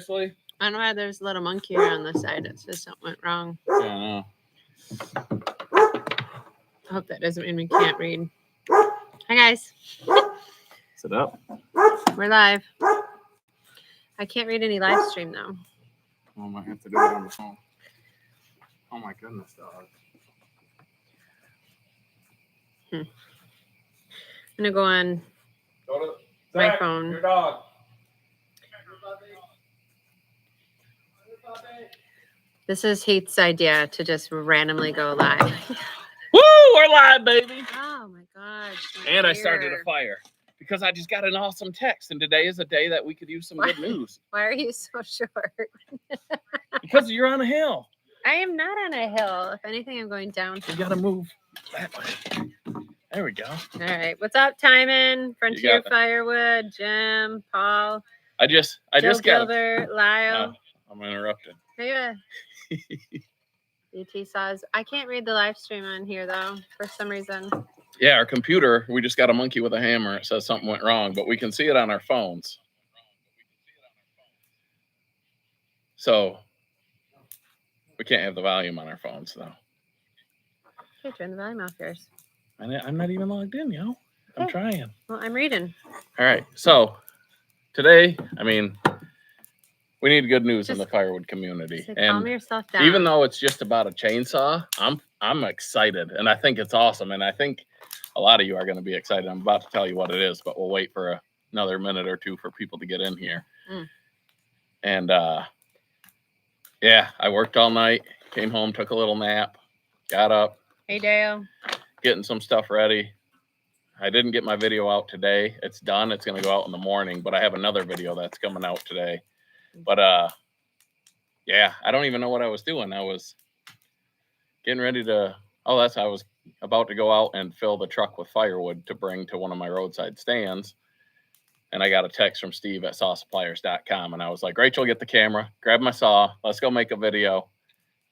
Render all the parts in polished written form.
Seriously? I don't know why there's a little monkey here on the side. It says something went wrong. Yeah, I know. I hope that doesn't mean we can't read. Hi, guys. Sit up. We're live. I can't read any live stream, though. I might have to do it on the phone. Oh, my goodness, dog. I'm going to go on Go to my Zach, phone. Your dog. This is Heath's idea to just randomly go live. Woo! We're live, baby. Oh, my gosh. And I started a fire because I just got an awesome text. And today is a day that we could use some good news. Why are you so short? Because you're on a hill. I am not on a hill. If anything, I'm going down. You got to move that way. There we go. All right. What's up, Timon? Frontier got Firewood, Jim, Paul. I just Joe got Gilbert, Lyle. I'm interrupted. Yeah. UT saws. I can't read the live stream on here though, for some reason. Yeah, our computer, we just got a monkey with a hammer. It says something went wrong, but we can see it on our phones. So we can't have the volume on our phones though. Okay, turn the volume off yours. I'm not even logged in, yo. I'm trying. Well, I'm reading. All right. So today, we need good news in the firewood community. So and calm yourself down. even though it's just about a chainsaw, I'm excited, and I think it's awesome, and I think a lot of you are going to be excited. I'm about to tell you what it is, but we'll wait for another minute or two for people to get in here. And yeah, I worked all night, came home, took a little nap, got up. Hey, Dale. Getting some stuff ready. I didn't get my video out today. It's done. It's going to go out in the morning, but I have another video that's coming out today. But yeah, I don't even know what I was doing. I was getting ready to, I was about to go out and fill the truck with firewood to bring to one of my roadside stands. And I got a text from Steve at sawsuppliers.com. And I was like, Rachel, get the camera, grab my saw, let's go make a video.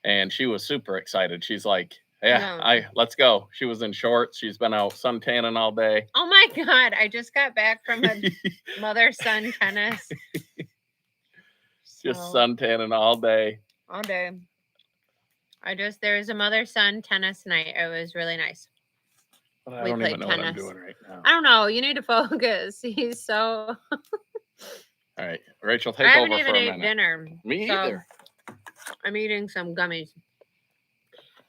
And she was super excited. She's like, yeah, let's go. She was in shorts. She's been out sun tanning all day. Oh my God. I just got back from a mother-son tennis. Just sun tanning all day. All day. There was a mother-son tennis night. It was really nice. But I don't even know what I'm doing right now. I don't know. You need to focus. He's so... All right. Rachel, take over for a minute. I haven't even ate dinner. Me either. I'm eating some gummies.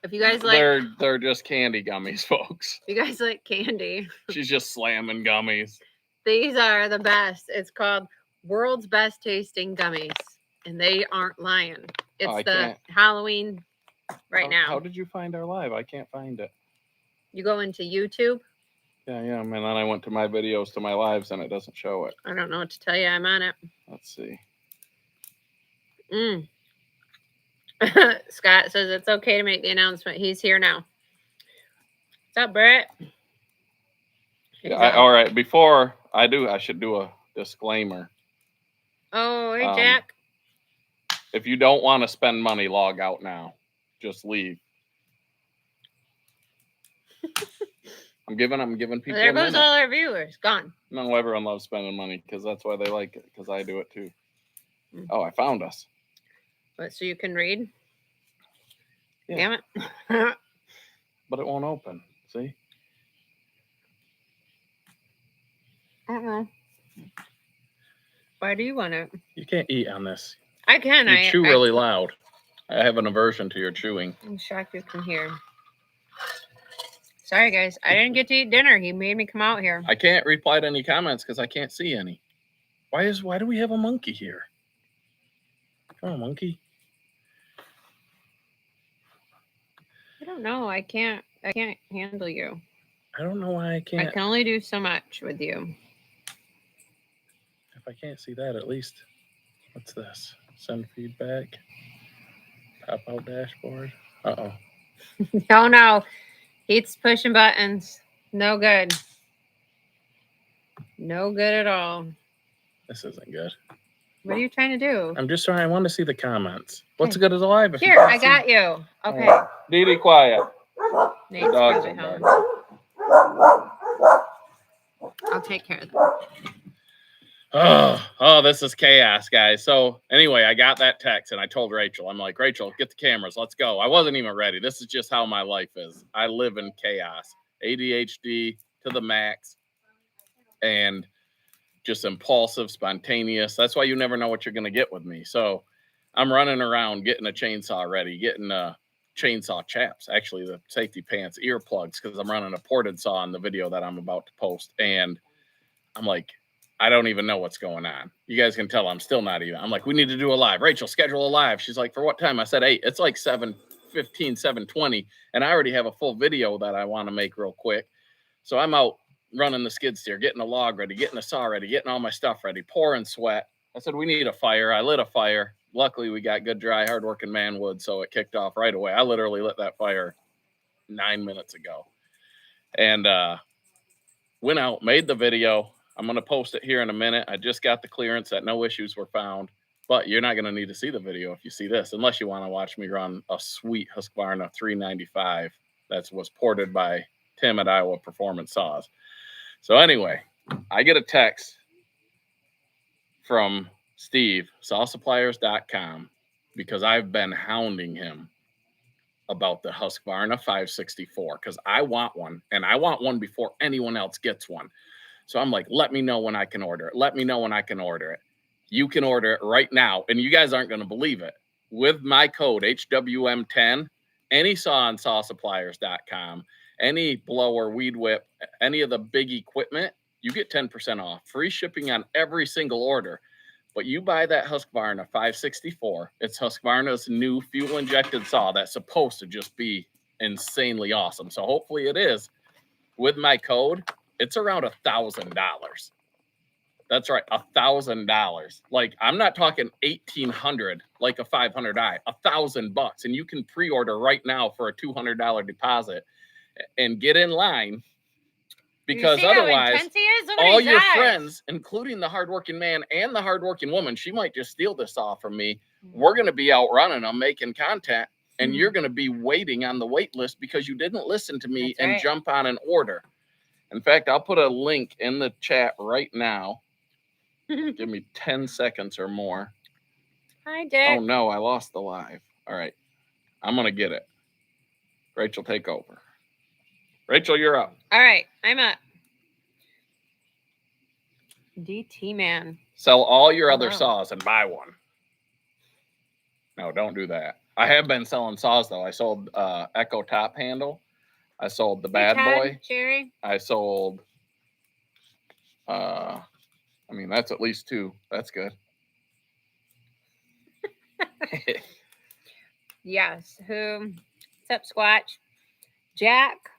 If you guys like... They're just candy gummies, folks. If you guys like candy. She's just slamming gummies. These are the best. It's called World's Best Tasting Gummies. And they aren't lying. It's the Halloween now. How did you find our live? I can't find it. You go into YouTube? Yeah. And then I went to my videos to my lives and it doesn't show it. I don't know what to tell you. I'm on it. Let's see. Scott says it's okay to make the announcement. He's here now. What's up, Brett? Yeah, all right. Before I do, I should do a disclaimer. Oh, hey, Jack. If you don't want to spend money, log out now. Just leave. I'm giving people. There goes all our viewers. Gone. No, everyone loves spending money because that's why they like it. Because I do it too. Oh, I found us. What, so you can read? Yeah. Damn it. But it won't open. See? I don't know. Why do you want it? You can't eat on this. I can. You chew really loud. I have an aversion to your chewing. I'm shocked you can hear. Sorry, guys. I didn't get to eat dinner. He made me come out here. I can't reply to any comments because I can't see any. Why do we have a monkey here? Come on, monkey. I don't know. I can't handle you. I don't know why I can't. I can only do so much with you. If I can't see that, at least. What's this? Send feedback. Pop out dashboard. Uh-oh. No. He's pushing buttons. No good. No good at all. This isn't good. What are you trying to do? I'm just trying. I want to see the comments. What's good as alive? Here, I got you. Okay. Right. Dee Dee, quiet. Nate's dogs probably are home. I'll take care of them. Oh, this is chaos, guys. So anyway, I got that text and I told Rachel, I'm like, Rachel, get the cameras. Let's go. I wasn't even ready. This is just how my life is. I live in chaos, ADHD to the max, and just impulsive, spontaneous. That's why you never know what you're going to get with me. So I'm running around getting a chainsaw ready, getting chainsaw chaps, actually the safety pants, earplugs, because I'm running a ported saw in the video that I'm about to post. And I'm like, I don't even know what's going on. You guys can tell I'm still not even. I'm like, we need to do a live. Rachel, schedule a live. She's like, for what time? I said 8. It's like 7:15, 7:20. And I already have a full video that I want to make real quick. So I'm out running the skid steer, getting a log ready, getting a saw ready, getting all my stuff ready, pouring sweat. I said, we need a fire. I lit a fire. Luckily, we got good, dry, hardworking man wood, so it kicked off right away. I literally lit that fire 9 minutes ago. And went out, made the video. I'm going to post it here in a minute. I just got the clearance that no issues were found. But you're not going to need to see the video if you see this, unless you want to watch me run a sweet Husqvarna 395 that was ported by Tim at Iowa Performance Saws. So anyway, I get a text from Steve, sawsuppliers.com, because I've been hounding him about the Husqvarna 564 because I want one, and I want one before anyone else gets one. So I'm like, let me know when I can order it. Let me know when I can order it. You can order it right now, and you guys aren't going to believe it. With my code HWM10, any saw on sawsuppliers.com, any blower, weed whip, any of the big equipment, you get 10% off. Free shipping on every single order. But you buy that Husqvarna 564, it's Husqvarna's new fuel-injected saw that's supposed to just be insanely awesome. So hopefully it is. With my code, it's around $1,000. That's right, $1,000. Like, I'm not talking 1,800 like a 500i, $1,000, and you can pre-order right now for a $200 deposit and get in line, because otherwise, all your friends, including the hardworking man and the hardworking woman, she might just steal this off from me. We're going to be out running them, making content, and you're going to be waiting on the wait list because you didn't listen to me and jump on an order. In fact, I'll put a link in the chat right now. Give me 10 seconds or more. Hi, Dick. Oh, no, I lost the live. All right. I'm going to get it. Rachel, take over. Rachel, you're up. All right. I'm up. DT man. Sell all your other saws and buy one. No, don't do that. I have been selling saws, though. I sold Echo Top Handle. I sold the Bad Boy. Cherry. I sold, I mean, that's at least 2. That's good. Yes. Who? What's up, Squatch? Jack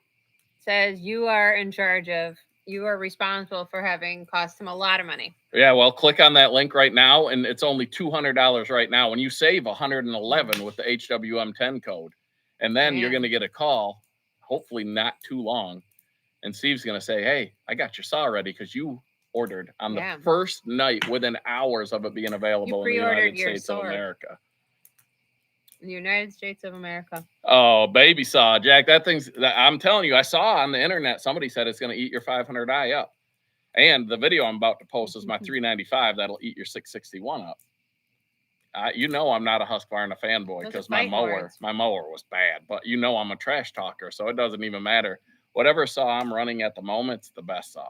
says you are in charge of, you are responsible for having cost him a lot of money. Yeah, well, click on that link right now, and it's only $200 right now. And you save $111 with the HWM10 code. And then you're going to get a call, hopefully not too long. And Steve's going to say, hey, I got your saw ready because you ordered on the first night within hours of it being available in the United States of America. The United States of America. Oh, baby saw, Jack. That thing's, I'm telling you, I saw on the internet, somebody said it's going to eat your 500i up. And the video I'm about to post is my 395. That'll eat your 661 up. You know I'm not a Husqvarna fanboy because my mower was bad. But you know I'm a trash talker, so it doesn't even matter. Whatever saw I'm running at the moment, it's the best saw.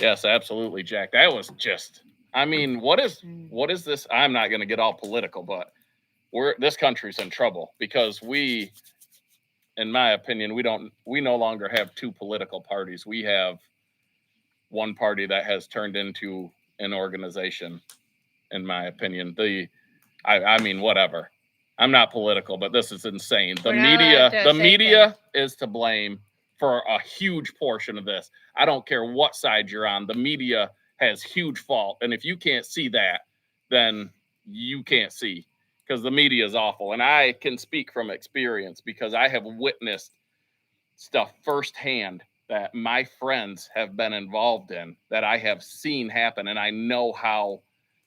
Yes, absolutely, Jack. That was just, I mean, what is this? I'm not going to get all political, but this country's in trouble because we, in my opinion, we no longer have 2 political parties. We have one party that has turned into an organization, in my opinion. I mean, whatever. I'm not political, but this is insane. The media is to blame for a huge portion of this. I don't care what side you're on. The media has huge fault. And if you can't see that, then you can't see, because the media is awful. And I can speak from experience because I have witnessed stuff firsthand that my friends have been involved in, that I have seen happen. And I know how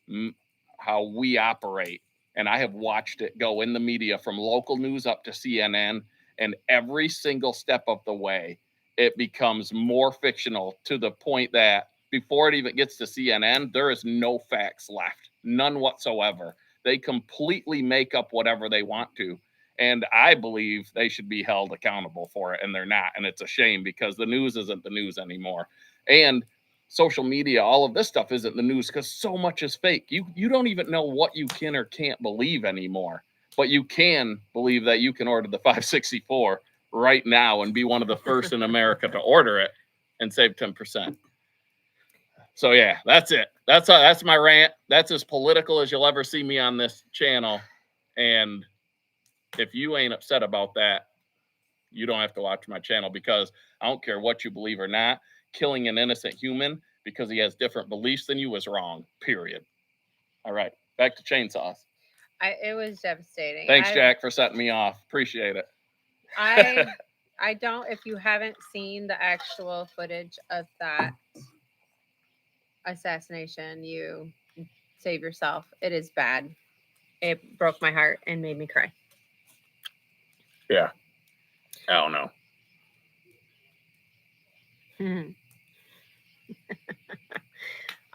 we operate. And I have watched it go in the media from local news up to CNN. And every single step of the way, it becomes more fictional to the point that before it even gets to CNN, there is no facts left, none whatsoever. They completely make up whatever they want to. And I believe they should be held accountable for it, and they're not. And it's a shame because the news isn't the news anymore. And social media, all of this stuff isn't the news because so much is fake. You don't even know what you can or can't believe anymore. But you can believe that you can order the 564 right now and be one of the first in America to order it and save 10%. So yeah, that's it. That's my rant. That's as political as you'll ever see me on this channel. And if you ain't upset about that, you don't have to watch my channel, because I don't care what you believe or not. Killing an innocent human because he has different beliefs than you is wrong, period. All right, back to chainsaws. It was devastating. Thanks, Jack, for setting me off. Appreciate it. I don't, if you haven't seen the actual footage of that assassination, you save yourself. It is bad. It broke my heart and made me cry. Yeah. I don't know.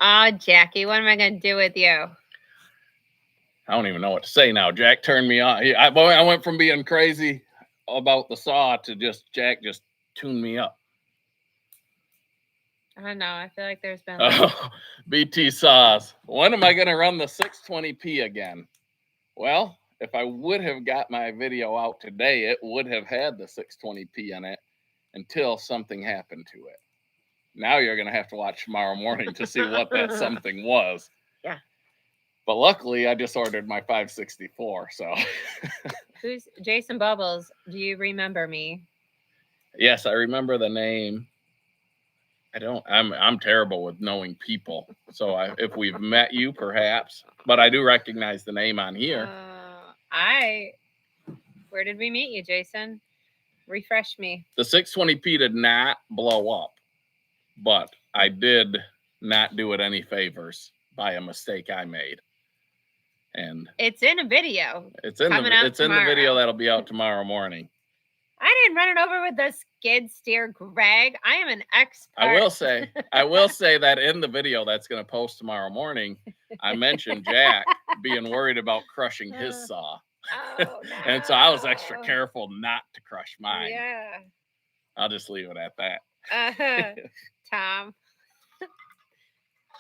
Oh, Jackie, what am I going to do with you? I don't even know what to say now. Jack turned me on. I went from being crazy about the saw to Jack just tuned me up. I don't know. I feel like there's been BT saws. When am I going to run the 620p again? Well, if I would have got my video out today, it would have had the 620p in it until something happened to it. Now you're going to have to watch tomorrow morning to see what that something was. Yeah. But luckily, I just ordered my 564, so. Who's Jason Bubbles? Do you remember me? Yes, I remember the name. I'm terrible with knowing people. So if we've met you, perhaps, but I do recognize the name on here. Where did we meet you, Jason? Refresh me. The 620p did not blow up, but I did not do it any favors by a mistake I made. And it's in a video. It's in the video that'll be out tomorrow morning. I didn't run it over with the skid steer, Greg. I am an expert. I will say that in the video that's going to post tomorrow morning, I mentioned Jack being worried about crushing his saw. Oh, no. And so I was extra careful not to crush mine. Yeah. I'll just leave it at that. Tom.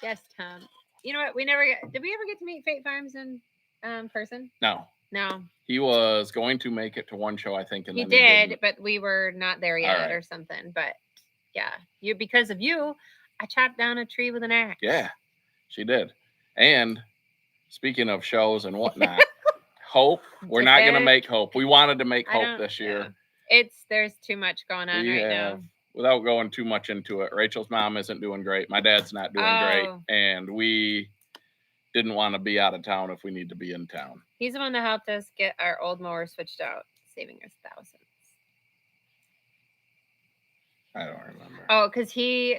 Yes, Tom. You know what? Did we ever get to meet Fate Farms in person? No. No. He was going to make it to one show, I think. And he did, but we were not there yet or something. But yeah, because of you, I chopped down a tree with an axe. Yeah, she did. And speaking of shows and whatnot, Hope, we're not going to make Hope. We wanted to make Hope this year. Yeah. There's too much going on right now. Without going too much into it, Rachel's mom isn't doing great. My dad's not doing great. And we didn't want to be out of town if we need to be in town. He's the one that helped us get our old mower switched out, saving us thousands. I don't remember. Oh, because he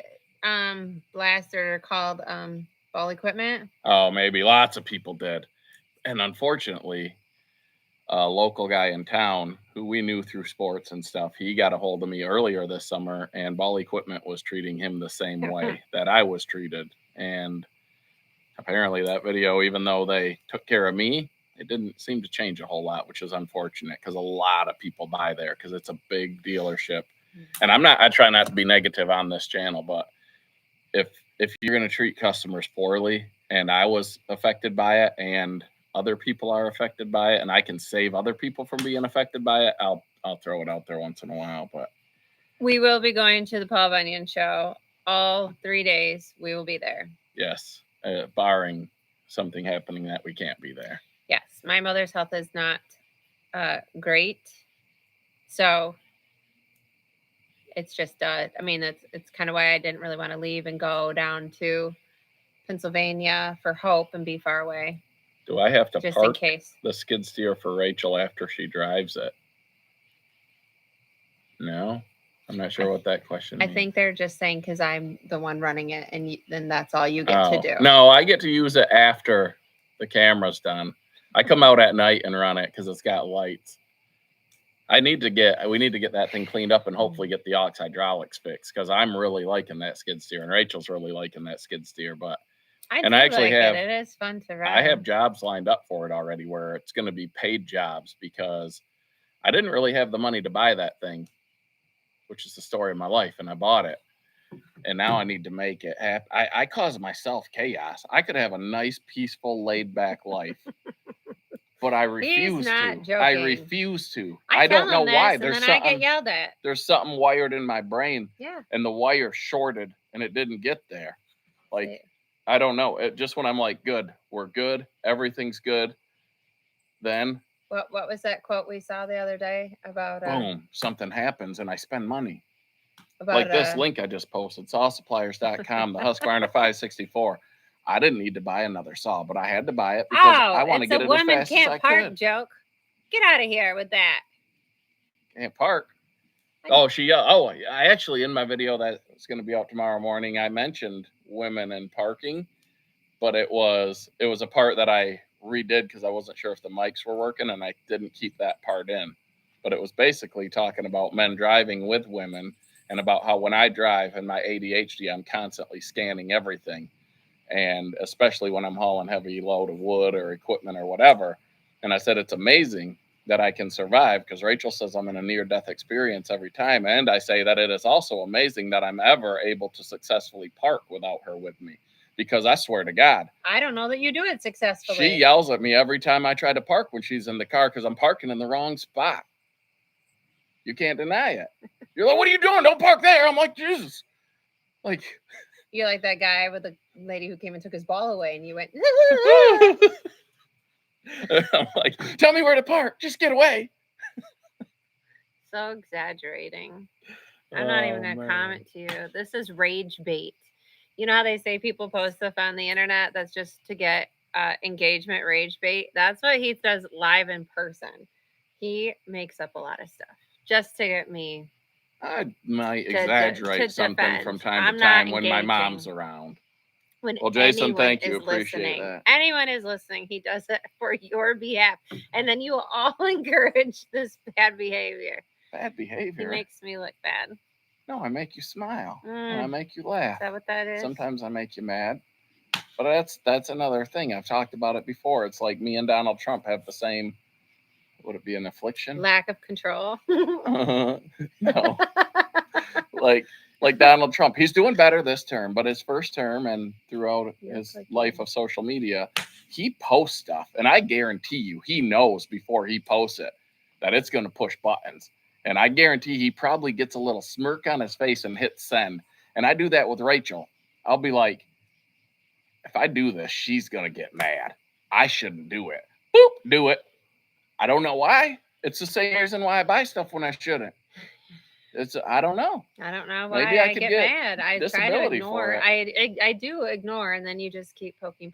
blasted or called Ball Equipment. Oh, maybe. Lots of people did. And unfortunately, a local guy in town who we knew through sports and stuff, he got a hold of me earlier this summer, and Ball Equipment was treating him the same way that I was treated. And apparently that video, even though they took care of me, it didn't seem to change a whole lot, which is unfortunate because a lot of people buy there because it's a big dealership. And I try not to be negative on this channel, but if you're going to treat customers poorly, and I was affected by it and other people are affected by it, and I can save other people from being affected by it, I'll throw it out there once in a while. But we will be going to the Paul Bunyan show all 3 days. We will be there. Yes. Barring something happening that we can't be there. Yes, my mother's health is not great, so it's just it's kind of why I didn't really want to leave and go down to Pennsylvania for Hope and be far away. Do I have to just park in case the skid steer for Rachel after she drives it? No. I'm not sure what that question means. I think they're just saying because I'm the one running it, and then that's all you get to do. No, I get to use it after the camera's done. I come out at night and run it because it's got lights. we need to get that thing cleaned up and hopefully get the aux hydraulics fixed, because I'm really liking that skid steer and Rachel's really liking that skid steer. But I and do I actually like have it. It is fun to ride. I have jobs lined up for it already where it's going to be paid jobs, because I didn't really have the money to buy that thing, which is the story of my life, and I bought it. And now I need to make it happen. I caused myself chaos. I could have a nice, peaceful, laid-back life, but I refuse to. Joking. I refuse to. I don't know why. There's something. I get yelled at. There's something wired in my brain. Yeah. And the wire shorted, and it didn't get there. Like, I don't know. It just when I'm like, good, we're good, everything's good, then what was that quote we saw the other day about? Boom, something happens, and I spend money. About, like this link I just posted, sawsuppliers.com, the Husqvarna 564. I didn't need to buy another saw, but I had to buy it because I want to get it as fast as I could. It's a woman can't park joke. Get out of here with that. Can't park. I actually, in my video that's going to be out tomorrow morning, I mentioned women and parking, but it was a part that I redid because I wasn't sure if the mics were working, and I didn't keep that part in. But it was basically talking about men driving with women, and about how when I drive and my ADHD, I'm constantly scanning everything. And especially when I'm hauling heavy load of wood or equipment or whatever. And I said, it's amazing that I can survive, because Rachel says I'm in a near-death experience every time. And I say that it is also amazing that I'm ever able to successfully park without her with me. Because I swear to God, I don't know that you do it successfully. She yells at me every time I try to park when she's in the car, because I'm parking in the wrong spot. You can't deny it. You're like, what are you doing? Don't park there. I'm like, Jesus. Like, you're like that guy with the lady who came and took his ball away, and you went. I'm like, tell me where to park. Just get away. So exaggerating. I'm not even going to comment to you. This is rage bait. You know how they say people post stuff on the internet that's just to get engagement, rage bait? That's what he does live in person. He makes up a lot of stuff just to get me. I might exaggerate something from time to time when my mom's around. Well, Jason, thank you. Appreciate that. Anyone is listening, he does it for your behalf. And then you all encourage this bad behavior. Bad behavior? He makes me look bad. No, I make you smile. And I make you laugh. Is that what that is? Sometimes I make you mad. But that's another thing. I've talked about it before. It's like me and Donald Trump have the same, would it be an affliction? Lack of control. No. Like Donald Trump. He's doing better this term, but his first term and throughout his life of social media, he posts stuff. And I guarantee you, he knows before he posts it that it's going to push buttons. And I guarantee he probably gets a little smirk on his face and hits send. And I do that with Rachel. I'll be like, if I do this, she's going to get mad. I shouldn't do it. Boop, do it. I don't know why. It's the same reason why I buy stuff when I shouldn't. I don't know. I don't know why I get mad. I try to ignore. I do ignore, and then you just keep poking.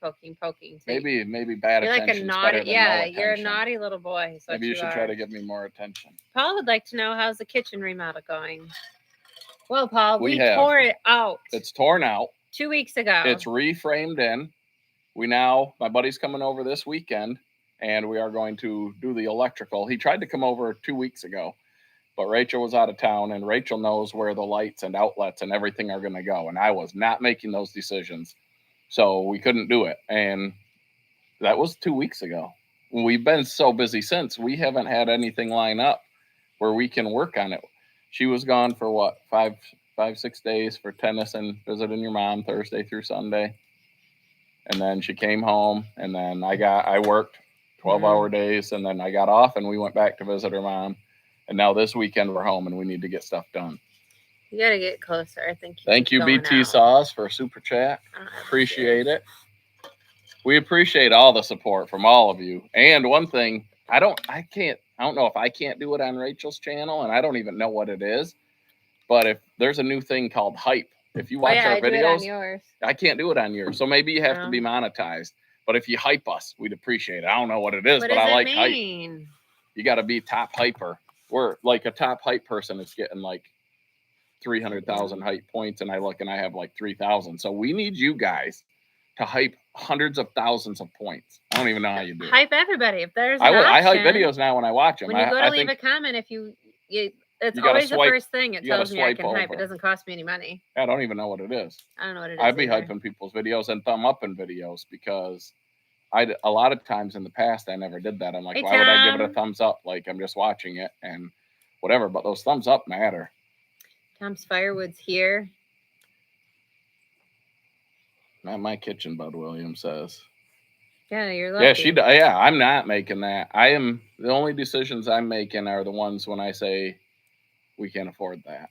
Maybe bad you're attention. Like a naughty, yeah, you're a naughty little boy. Maybe you should try to give me more attention. Paul would like to know, how's the kitchen remodel going? Well, Paul, we tore it out. It's torn out. 2 weeks ago. It's reframed in. My buddy's coming over this weekend, and we are going to do the electrical. He tried to come over 2 weeks ago, but Rachel was out of town, and Rachel knows where the lights and outlets and everything are going to go. And I was not making those decisions. So we couldn't do it. And that was 2 weeks ago. We've been so busy since. We haven't had anything line up where we can work on it. She was gone for what, 5-6 days for tennis and visiting your mom Thursday through Sunday. And then she came home, and then I worked 12-hour days, and then I got off, and we went back to visit her mom. And now this weekend we're home, and we need to get stuff done. You got to get closer. I think. Thank you, BT Saws, for a super chat. Appreciate it. We appreciate all the support from all of you. And one thing, I don't know if I can't do it on Rachel's channel, and I don't even know what it is. But if there's a new thing called Hype, if you watch our videos, I can't do it on yours. So maybe you have to be monetized. But if you hype us, we'd appreciate it. I don't know what it is, but I like hype. You got to be top hyper. We're like a top hype person is getting like 300,000 hype points, and I have like 3,000. So we need you guys to hype hundreds of thousands of points. I don't even know how you do it. Hype everybody. If there's an I hype option, videos now when I watch them. when you go to I leave think a comment, if it's you gotta always swipe- the first thing it you gotta tells me I swipe can hype. It over. doesn't cost me any money. I don't even know what it is. I don't know what it is. I'd be either. hyping people's videos and thumb up in videos because a lot of times in the past I never did that. I'm like, Hey, why would I give it a Tom. thumbs up? Like I'm just watching it and whatever. But those thumbs up matter. Tom's Firewood's here. Not my kitchen, Bud Williams says. Yeah, you're lucky. Yeah, yeah, I'm not making that. I am the only decisions I'm making are the ones when I say we can't afford that.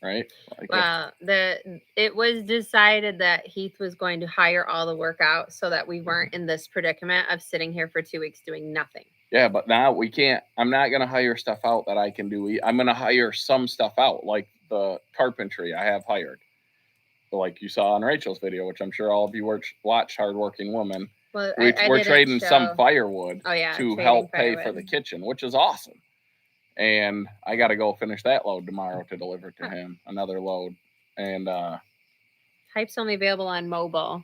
Right? Like Well, it was decided that Heath was going to hire all the work out so that we weren't in this predicament of sitting here for 2 weeks doing nothing. Yeah, but now we can't. I'm not going to hire stuff out that I can do. I'm going to hire some stuff out, like the carpentry I have hired. So like you saw on Rachel's video, which I'm sure all of you watch Hardworking Woman. Well, We're trading some firewood to help pay for the kitchen, which is awesome. And I got to go finish that load tomorrow to deliver to him, another load. And Hype's only available on mobile.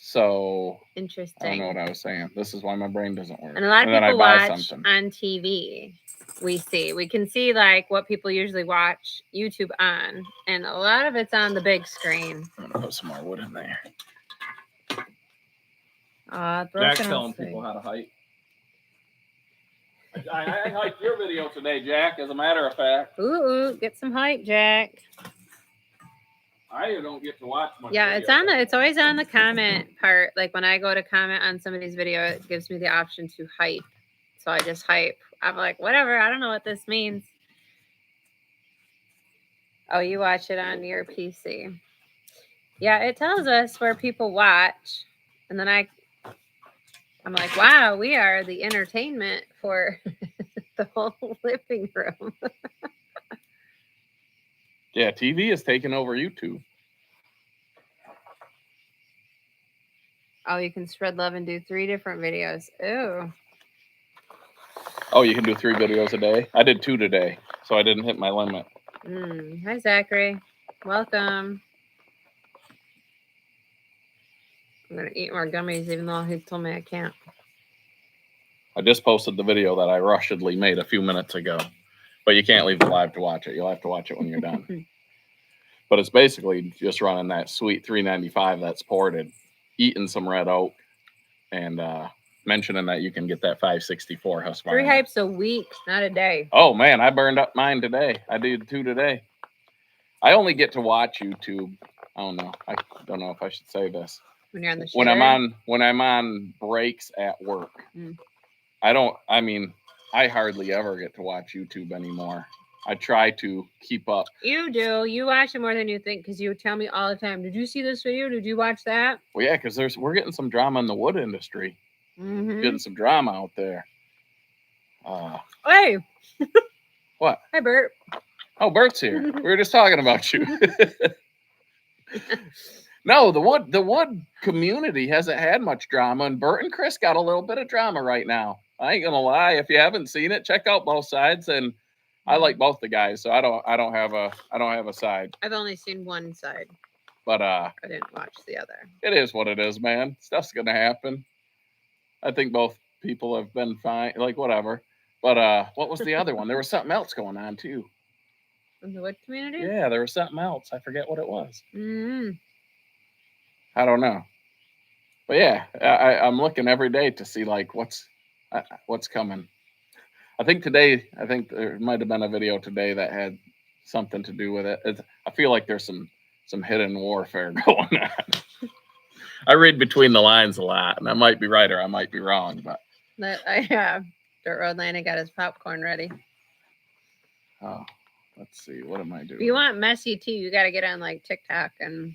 So interesting. I don't know what I was saying. This is why my brain doesn't work. And a lot of people watch on TV. We can see like what people usually watch YouTube on, and a lot of it's on the big screen. I'm gonna put some more wood in there. Jack's telling people how to hype. I hyped your video today, Jack. As a matter of fact. Ooh, get some hype, Jack. I don't get to watch much. Yeah, it's always on the comment part. Like when I go to comment on somebody's video, it gives me the option to hype. So I just hype. I'm like, whatever. I don't know what this means. Oh, you watch it on your PC. Yeah, it tells us where people watch. And then I'm like, wow, we are the entertainment for the whole living room. Yeah, TV is taking over YouTube. Oh, you can spread love and do 3 different videos. Ooh. Oh, you can do 3 videos a day? I did 2 today, so I didn't hit my limit. Hi, Zachary. Welcome. I'm going to eat more gummies, even though he told me I can't. I just posted the video that I rushedly made a few minutes ago. But you can't leave it live to watch it. You'll have to watch it when you're done. But it's basically just running that sweet 395 that's ported, eating some red oak, and mentioning that you can get that 564 Husqvarna. 3 hypes a week, not a day. Oh, man, I burned up mine today. I did 2 today. I only get to watch YouTube. I don't know. I don't know if I should say this. When you're on the shitter? When I'm on breaks at work. I hardly ever get to watch YouTube anymore. I try to keep up. You do. You watch it more than you think because you tell me all the time, did you see this video? Did you watch that? Well, yeah, because we're getting some drama in the wood industry. Mm-hmm. Getting some drama out there. Hey. What? Hi, Bert. Oh, Bert's here. We were just talking about you. No, the wood community hasn't had much drama, and Bert and Chris got a little bit of drama right now. I ain't gonna lie. If you haven't seen it, check out both sides. And I like both the guys, so I don't have a side. I've only seen one side, but I didn't watch the other. It is what it is, man. Stuff's gonna happen. I think both people have been fine, like whatever. But what was the other one? There was something else going on too. In the wood community? Yeah, there was something else. I forget what it was. Mm-hmm. I don't know. But yeah, I'm looking every day to see like what's coming. I think there might have been a video today that had something to do with it. I feel like there's some hidden warfare going on. I read between the lines a lot, and I might be right or I might be wrong. But Dirt Road Landon got his popcorn ready. Oh, let's see. What am I doing? If you want messy tea, you got to get on like TikTok, and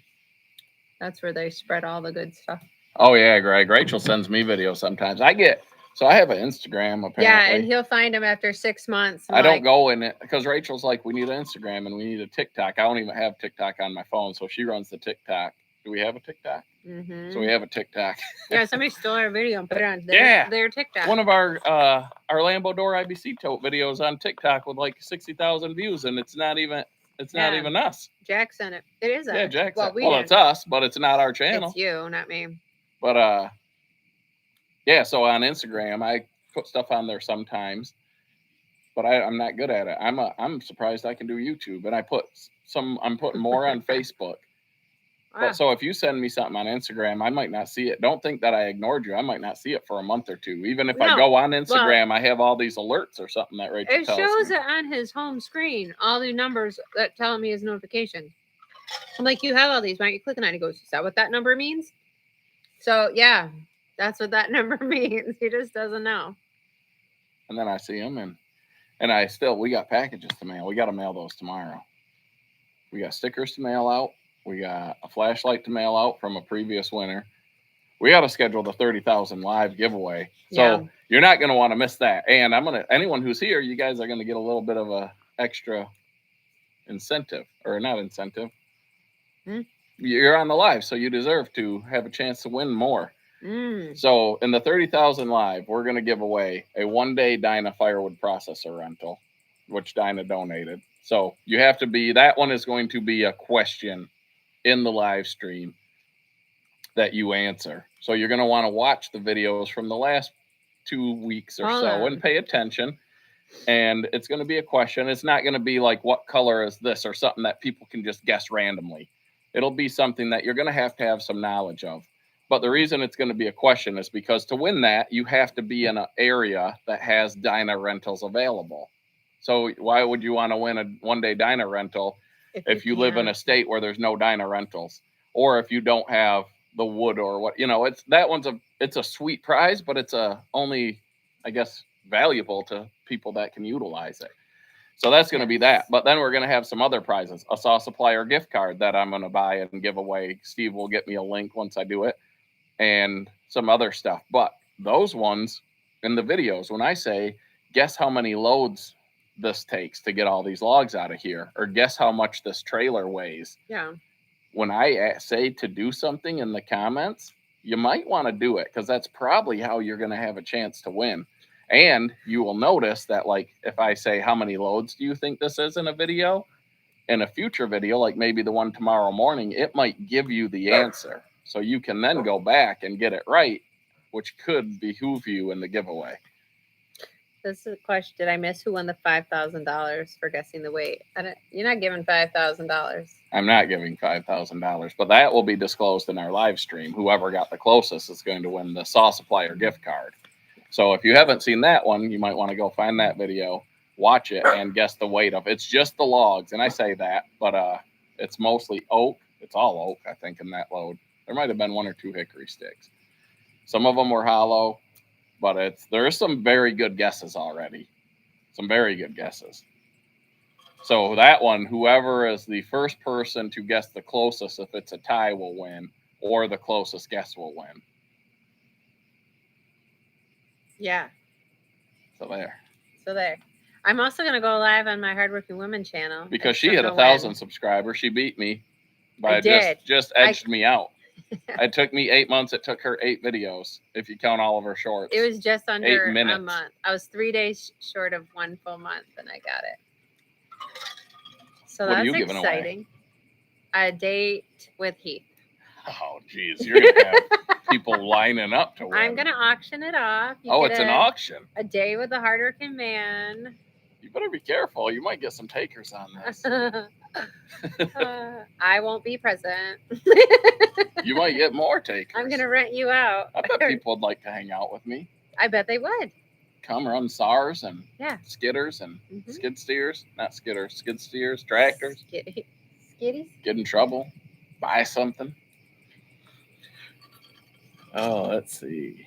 that's where they spread all the good stuff. Oh yeah, Greg. Rachel sends me videos sometimes. I have an Instagram apparently. Yeah, and he'll find them after 6 months. I don't go in it because Rachel's like, we need an Instagram and we need a TikTok. I don't even have TikTok on my phone, so she runs the TikTok. Do we have a TikTok? Mm-hmm. So we have a TikTok. Yeah, somebody stole our video and put it on their TikTok. One of our Lambo Door IBC tote videos on TikTok with like 60,000 views, and it's not even It's not Yeah. even us. Jack sent it. It is us. Yeah, Jack Well, sent. Well, it's didn't. us, but it's not our channel. It's you, not me. But yeah. So on Instagram, I put stuff on there sometimes, but I'm not good at it. I'm surprised I can do YouTube, and I'm putting more on Facebook. Wow. But so if you send me something on Instagram, I might not see it. Don't think that I ignored you. I might not see it for a month or two. Even if I go on Instagram, I have all these alerts or something that Rachel tells me. It shows it on his home screen, all the numbers that tell me his notification. I'm like, you have all these. Why aren't you clicking on it? He goes, is that what that number means? So yeah, that's what that number means. He just doesn't know. And then I see him, and we got packages to mail. We got to mail those tomorrow. We got stickers to mail out. We got a flashlight to mail out from a previous winner. We got to schedule the 30,000 live giveaway. So you're not going to want to miss that. And anyone who's here, you guys are going to get a little bit of a extra incentive, or not incentive. You're on the live, so you deserve to have a chance to win more. So in the 30,000 live, we're going to give away a 1-day Dyna Firewood processor rental, which Dyna donated. So you have to that one is going to be a question in the live stream that you answer. So you're going to want to watch the videos from the last 2 weeks or so and pay attention. And it's going to be a question. It's not going to be like, what color is this, or something that people can just guess randomly. It'll be something that you're going to have some knowledge of. But the reason it's going to be a question is because to win that, you have to be in an area that has Dyna rentals available. So why would you want to win a 1-day Dyna rental if you live in a state where there's no Dyna rentals, or if you don't have the wood or what, it's a sweet prize, but it's only, I guess, valuable to people that can utilize it. So that's going to be that. But then we're going to have some other prizes. A Saw Supplier gift card that I'm going to buy and give away. Steve will get me a link once I do it, and some other stuff. But those ones in the videos, when I say, guess how many loads this takes to get all these logs out of here, or guess how much this trailer weighs. Yeah. When I say to do something in the comments, you might want to do it, because that's probably how you're going to have a chance to win. And you will notice that, like, if I say, how many loads do you think this is in a video? In a future video, like maybe the one tomorrow morning, it might give you the answer. So you can then go back and get it right, which could behoove you in the giveaway. This is a question. Did I miss who won the $5,000 for guessing the weight? You're not giving $5,000. I'm not giving $5,000, but that will be disclosed in our live stream. Whoever got the closest is going to win the Saw Supplier gift card. So if you haven't seen that one, you might want to go find that video, watch it, and guess the weight of it. It's just the logs, and I say that, but it's mostly oak. It's all oak, I think, in that load. There might have been 1 or 2 hickory sticks. Some of them were hollow. But there's some very good guesses already. Some very good guesses. So that one, whoever is the first person to guess the closest, if it's a tie, will win, or the closest guess will win. Yeah. So there. I'm also going to go live on my Hardworking Women channel. Because she had 1,000 subscribers. She beat me by just edged me out. It took me 8 months. It took her 8 videos, if you count all of her shorts. It was just under 8 minutes. A month. I was 3 days short of 1 full month, and I got it. So what that's exciting. A date with Heath. Oh, geez. You're going to have people lining up to win. I'm going to auction it off. It's an auction. A day with a hardworking man. You better be careful. You might get some takers on this. I won't be present. You might get more takers. I'm going to rent you out. I bet people would like to hang out with me. I bet they would. Come run SARs and skidders and skid steers. Not skidders, skid steers, tractors. Skiddies. Get in trouble. Buy something. Oh, let's see.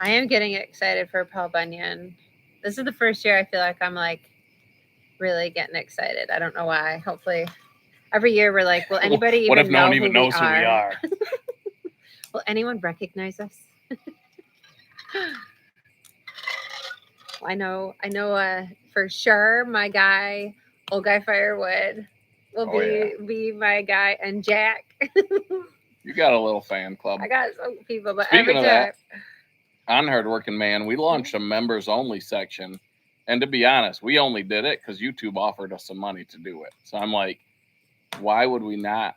I am getting excited for Paul Bunyan. This is the first year I feel like I'm like really getting excited. I don't know why. Hopefully, every year we're like, will anybody even know who we are? What if no one even knows who we are? Will anyone recognize us? I know for sure my guy, old guy Firewood, will be my guy, and Jack. You got a little fan club. I got some people, but speaking of that, on Hardworking Man, we launched a members only section And to be honest, we only did it because YouTube offered us some money to do it. So I'm like, why would we not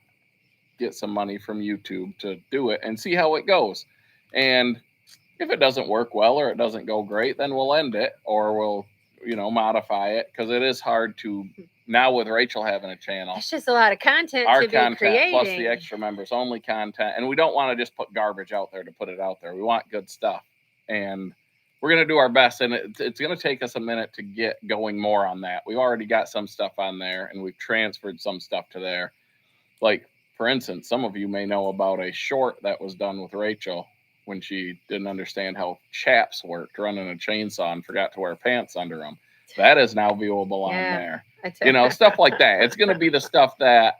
get some money from YouTube to do it and see how it goes? And if it doesn't work well or it doesn't go great, then we'll end it or we'll, modify it, because it is hard to, now with Rachel having a channel. It's just a lot of content our to be content creating. plus the extra members only content. And we don't want to just put garbage out there to put it out there. We want good stuff. And we're going to do our best. And it's going to take us a minute to get going more on that. We've already got some stuff on there and we've transferred some stuff to there. Like, for instance, some of you may know about a short that was done with Rachel when she didn't understand how chaps worked, running a chainsaw and forgot to wear pants under them. That is now viewable on there. Stuff like that. It's going to be the stuff that,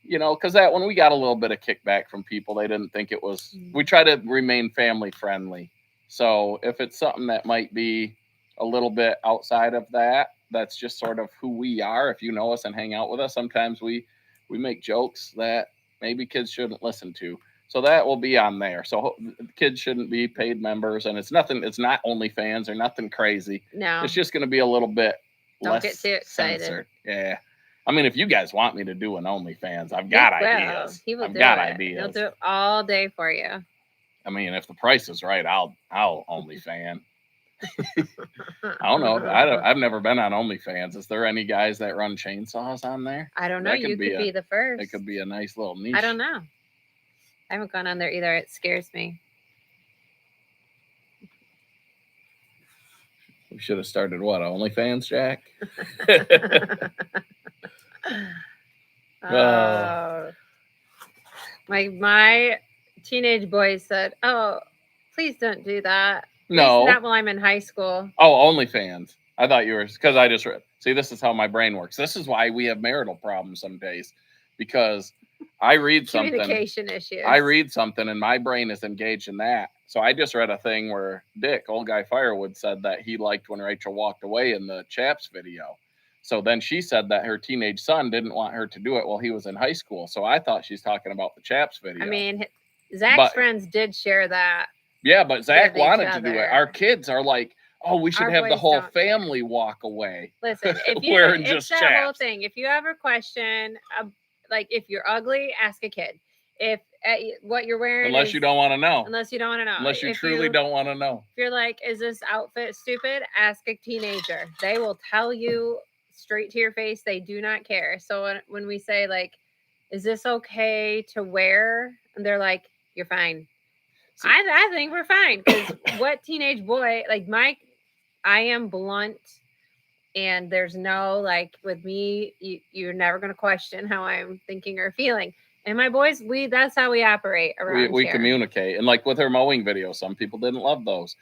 because that when we got a little bit of kickback from people, they didn't think it was, we try to remain family friendly. So if it's something that might be a little bit outside of that, that's just sort of who we are. If you know us and hang out with us, sometimes we make jokes that maybe kids shouldn't listen to. So that will be on there. So kids shouldn't be paid members, and it's not OnlyFans or nothing crazy. No. It's just going to be a little bit Don't get too excited. censored. Yeah. I mean, if you guys want me to do an OnlyFans, I've got ideas. I've got ideas. He'll do it all day for you. I mean, if the price is right, I'll OnlyFan. I don't know. I've never been on OnlyFans. Is there any guys that run chainsaws on there? I don't know. You could be the first. It could be a nice little niche. I don't know. I haven't gone on there either. It scares me. We should have started what? OnlyFans, Jack? My teenage boys said, "Oh, please don't do that. No, not while I'm in high school." Oh, OnlyFans. I thought you were, because I just read. See, this is how my brain works. This is why we have marital problems some days, because I read something. Communication issues. I read something and my brain is engaged in that. So I just read a thing where Dick, old guy Firewood, said that he liked when Rachel walked away in the Chaps video. So then she said that her teenage son didn't want her to do it while he was in high school. So I thought she's talking about the Chaps video. I mean, Zach's friends did share that. Yeah, but Zach wanted to do it. Our kids are like, oh, we should have the whole family walk away. Listen, if you wearing just that chaps. Whole thing. If you ever question, like if you're ugly, ask a kid. If what you're wearing, unless you don't want to know. Unless you don't want to know. Unless you truly don't want to know. If you're like, is this outfit stupid? Ask a teenager. They will tell you straight to your face. They do not care. So when we say like, is this okay to wear? And they're like, you're fine. So, I think we're fine. Because what teenage boy, like I am blunt, and there's no, like, with me, you're never going to question how I'm thinking or feeling. And my boys, that's how we operate around we here. Communicate. And like with her mowing video, some people didn't love those.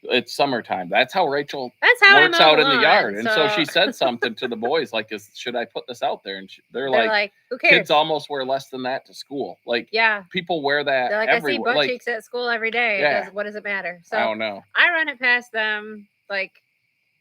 It's summertime. That's how Rachel works out in the yard. And so she said something to the boys, like, should I put this out there? And they're like, who cares? Kids almost wear less than that to school. Like, yeah, people wear that. They're like, everywhere. I see butt cheeks at school every day. Yeah. What does it matter? So I don't know. I run it past them. Like,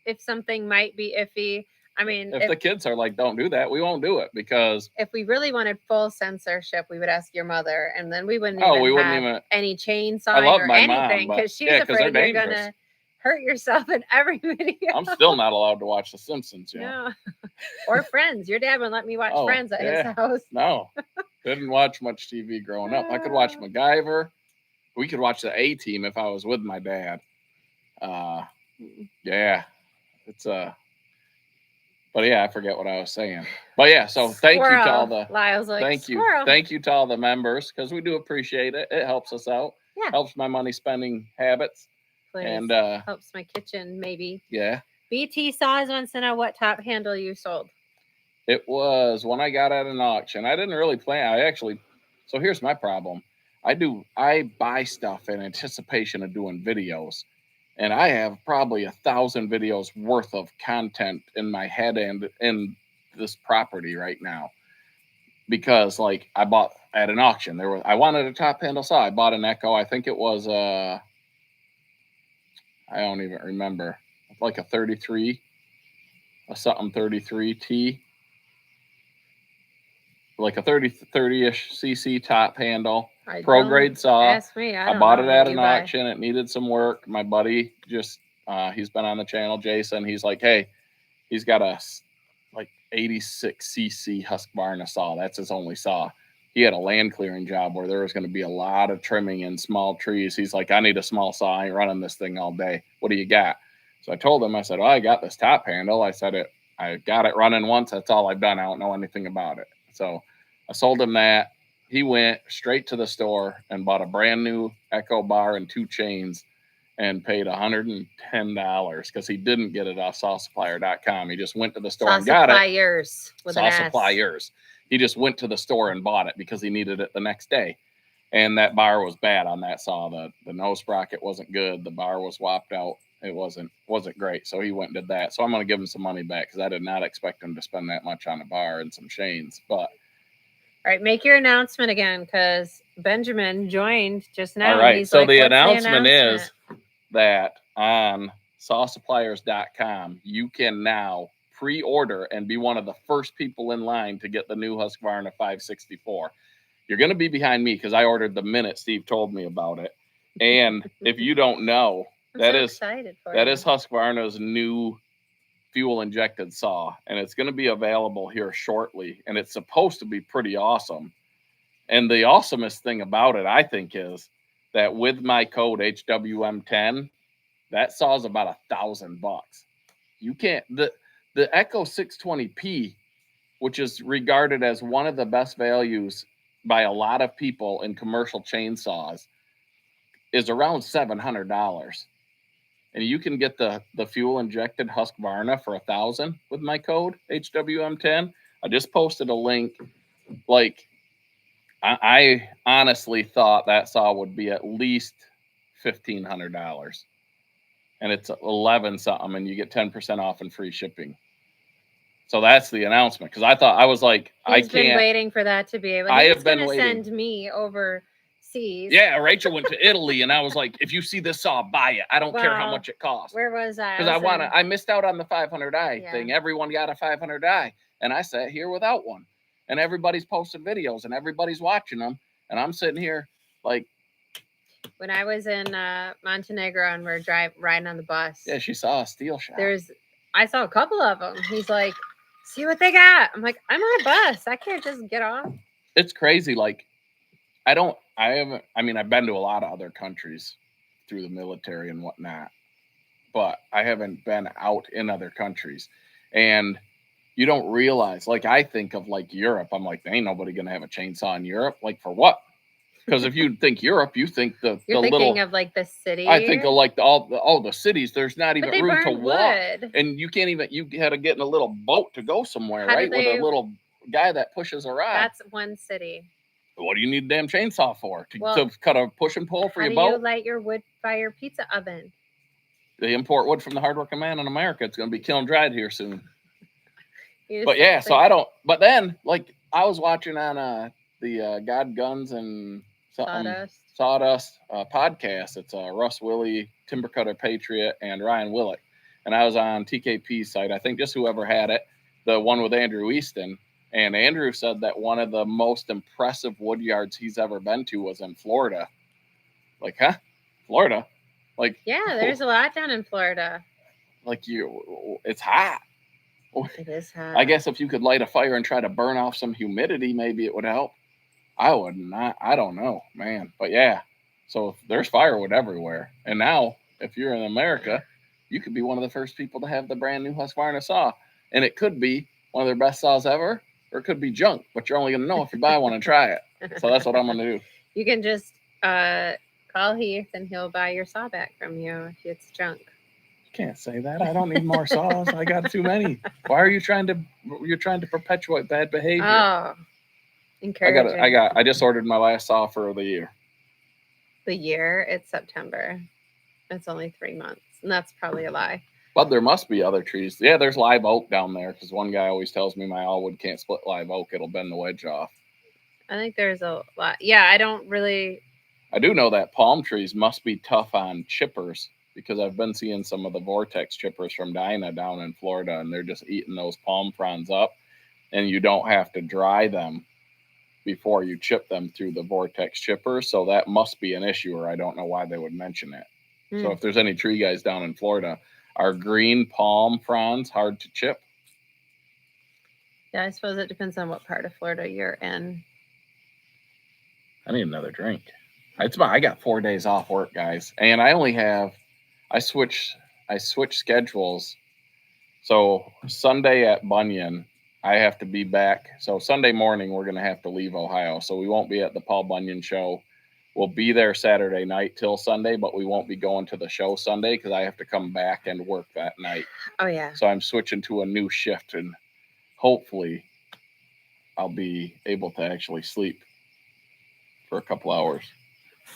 if something might be iffy. I mean, if the kids are like, don't do that, we won't do it, because if we really wanted full censorship, we would ask your mother, and then we wouldn't have any chainsaw or anything, because she's afraid you're gonna hurt yourself in every video. I'm still not allowed to watch The Simpsons, No. Or Friends. Your dad wouldn't let me watch Friends at his house. No, didn't watch much TV growing up. I could watch MacGyver. We could watch the A-Team if I was with my dad. Yeah, it's But yeah, I forget what I was saying. But yeah, so thank you to all the Lyle's like, thank you to all the members, because we do appreciate it. It helps us out. Yeah. Helps my money spending habits. Please. And helps my kitchen maybe. Yeah. BT Saws wants to know what top handle you sold. It was when I got at an auction. I didn't really plan. So here's my problem. I buy stuff in anticipation of doing videos. And I have probably 1,000 videos worth of content in my head and in this property right now. Because like I bought at an auction, I wanted a top handle saw. I bought an Echo. I think it was I don't even remember. Like a 33, a something 33T. Like a 30-ish cc top handle. Pro grade saw. Ask me. I bought it at an auction. It needed some work. My buddy He's been on the channel, Jason. He's like, hey, he's got a like 86cc Husqvarna saw. That's his only saw. He had a land clearing job where there was going to be a lot of trimming in small trees. He's like, I need a small saw. I ain't running this thing all day. What do you got? So I told him, I said, I got this top handle. I said I got it running once. That's all I've done. I don't know anything about it. So I sold him that. He went straight to the store and bought a brand new Echo bar and 2 chains and paid $110 because he didn't get it off sawsupplier.com. He just went to the store and got it. Suppliers with an S. Suppliers. He just went to the store and bought it because he needed it the next day. And that bar was bad on that saw. The nose sprocket wasn't good. The bar was swapped out. It wasn't great. So he went and did that. So I'm going to give him some money back because I did not expect him to spend that much on a bar and some chains. But all right, make your announcement again because Benjamin joined just now. All right. He's so like, the "What's announcement is that on sawsuppliers.com, you can now pre-order and be one of the first people in line to get the new Husqvarna 564. You're going to be behind me because I ordered the minute Steve told me about it. And if you don't know, that is Husqvarna's new fuel injected saw, and it's going to be available here shortly, and it's supposed to be pretty awesome. And the awesomest thing about it, I think, is that with my code HWM10, that saw is about $1,000. You can't the Echo 620p, which is regarded as one of the best values by a lot of people in commercial chainsaws, is around $700. And you can get the fuel injected Husqvarna for $1,000 with my code HWM10. I just posted a link. Like, I honestly thought that saw would be at least $1,500, and it's 11 something, and you get 10% off and free shipping. So that's the announcement because I was like, He's been waiting for that to be able. I have been waiting. Send me overseas. Yeah, Rachel went to Italy, and I was like, if you see this saw, buy it. I don't care how much it costs. Where was I? Because I missed out on the 500i thing. Everyone got a 500i, and I sat here without one. And everybody's posting videos, and everybody's watching them, and I'm sitting here like. When I was in Montenegro and we're riding on the bus. Yeah, she saw a steel shop. I saw a couple of them. He's like, see what they got. I'm like, I'm on a bus. I can't just get off. It's crazy. Like, I've been to a lot of other countries through the military and whatnot, but I haven't been out in other countries. And you don't realize, like, I think of like Europe. I'm like, ain't nobody going to have a chainsaw in Europe. Like, for what? Because if you think Europe, you think You're thinking of like the city. I think of like all the cities. There's not even room to walk, and you can't even. You had to get in a little boat to go somewhere, right? With a little guy that pushes a rod. That's one city. What do you need a damn chainsaw for? To cut a push and pull for your boat? How do you light your wood fire pizza oven? They import wood from the hardworking man in America. It's going to be kiln dried here soon. But yeah, so I don't. But then, like, I was watching on the God Guns and Sawdust podcast. It's Russ Willie, Timber Cutter Patriot, and Ryan Willick. And I was on TKP's site. I think just whoever had it, the one with Andrew Easton. And Andrew said that one of the most impressive wood yards he's ever been to was in Florida. Like, huh? Florida? Like, yeah, there's a lot down in Florida. Like, it's hot. It is hot. I guess if you could light a fire and try to burn off some humidity, maybe it would help. I would not. I don't know, man. But yeah, so there's firewood everywhere. And now, if you're in America, you could be one of the first people to have the brand new Husqvarna saw. And it could be one of their best saws ever, or it could be junk. But you're only going to know if you buy one and try it. So that's what I'm going to do. You can just call Heath, and he'll buy your saw back from you if it's junk. You can't say that. I don't need more saws. I got too many. Why are you trying to perpetuate bad behavior? Oh. Encouraging. I just ordered my last saw for the year. The year? It's September. It's only 3 months, and that's probably a lie. But there must be other trees. Yeah, there's live oak down there because one guy always tells me my all wood can't split live oak. It'll bend the wedge off. I think there's a lot. Yeah, I do know that palm trees must be tough on chippers because I've been seeing some of the vortex chippers from Dinah down in Florida, and they're just eating those palm fronds up, and you don't have to dry them before you chip them through the vortex chipper. So that must be an issue, or I don't know why they would mention it. So if there's any tree guys down in Florida, are green palm fronds hard to chip? Yeah, I suppose it depends on what part of Florida you're in. I need another drink. I got 4 days off work, guys, and I switch schedules. So Sunday at Bunyan, I have to be back. So Sunday morning, we're gonna have to leave Ohio, so we won't be at the Paul Bunyan show. We'll be there Saturday night till Sunday, but we won't be going to the show Sunday because I have to come back and work that night. Oh yeah. So I'm switching to a new shift, and hopefully I'll be able to actually sleep for a couple hours.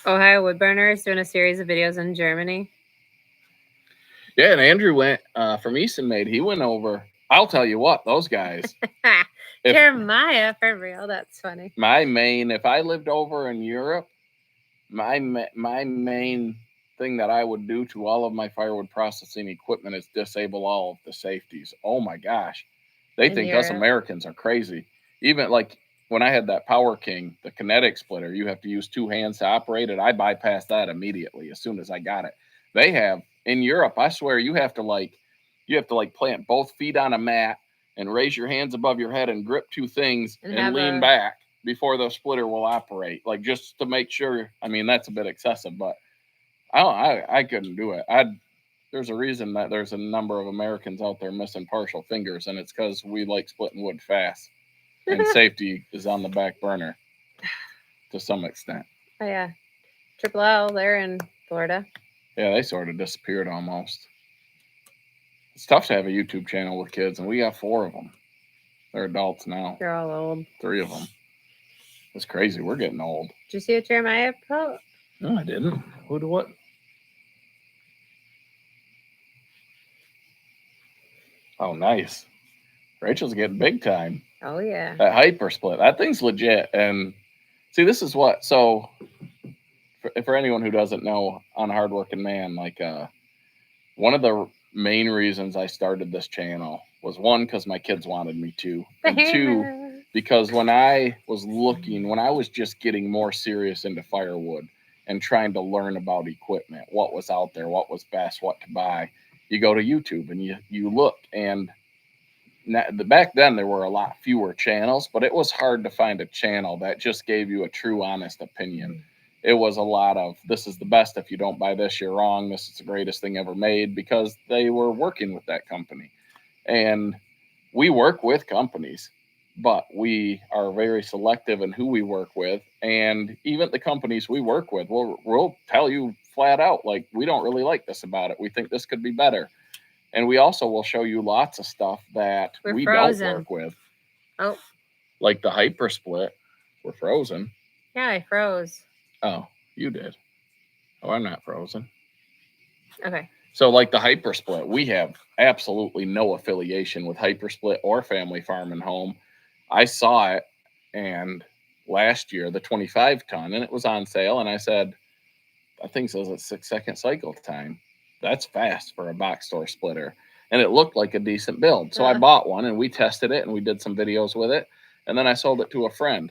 Ohio Woodburner is doing a series of videos in Germany. Yeah, and Andrew went from Easton Made. He went over. I'll tell you what, those guys. Jeremiah, for real, that's funny. If I lived over in Europe, my main thing that I would do to all of my firewood processing equipment is disable all of the safeties. Oh my gosh, they think us Americans are crazy. Even like when I had that Power King, the kinetic splitter, you have to use 2 hands to operate it. I bypassed that immediately as soon as I got it. They have in Europe, I swear, you have to plant both feet on a mat and raise your hands above your head and grip 2 things and lean back before the splitter will operate, like just to make sure. I mean, that's a bit excessive, but I couldn't do it. There's a reason that there's a number of Americans out there missing partial fingers, and it's because we like splitting wood fast, and safety is on the back burner to some extent. Oh yeah, Triple L, they're in Florida. Yeah, they sort of disappeared almost. It's tough to have a YouTube channel with kids, and we got 4 of them. They're adults now. They're all old. 3 of them. It's crazy. We're getting old. Did you see what Jeremiah put? No, I didn't. Who do what? Oh, nice. Rachel's getting big time. Oh, yeah. That Hypersplit. That thing's legit. And see, this is what. So, for anyone who doesn't know, on Hardworking Man, like one of the main reasons I started this channel was 1, because my kids wanted me to, and 2, because when I was just getting more serious into firewood and trying to learn about equipment, what was out there, what was best, what to buy, you go to YouTube and you look. And back then there were a lot fewer channels, but it was hard to find a channel that just gave you a true, honest opinion. It was a lot of, this is the best. If you don't buy this, you're wrong. This is the greatest thing ever made, because they were working with that company. And we work with companies, but we are very selective in who we work with. And even the companies we work with, we'll tell you flat out, like, we don't really like this about it. We think this could be better. And we also will show you lots of stuff that we don't work with. Oh. Like the Hypersplit. We're frozen. Yeah, I froze. Oh, you did. Oh, I'm not frozen. Okay. So like the Hypersplit, we have absolutely no affiliation with Hypersplit or Family Farm and Home. I saw it and last year, the 25 ton, and it was on sale. And I said, I think it says it's 6-second cycle time. That's fast for a box store splitter. And it looked like a decent build. So I bought one and we tested it and we did some videos with it. And then I sold it to a friend.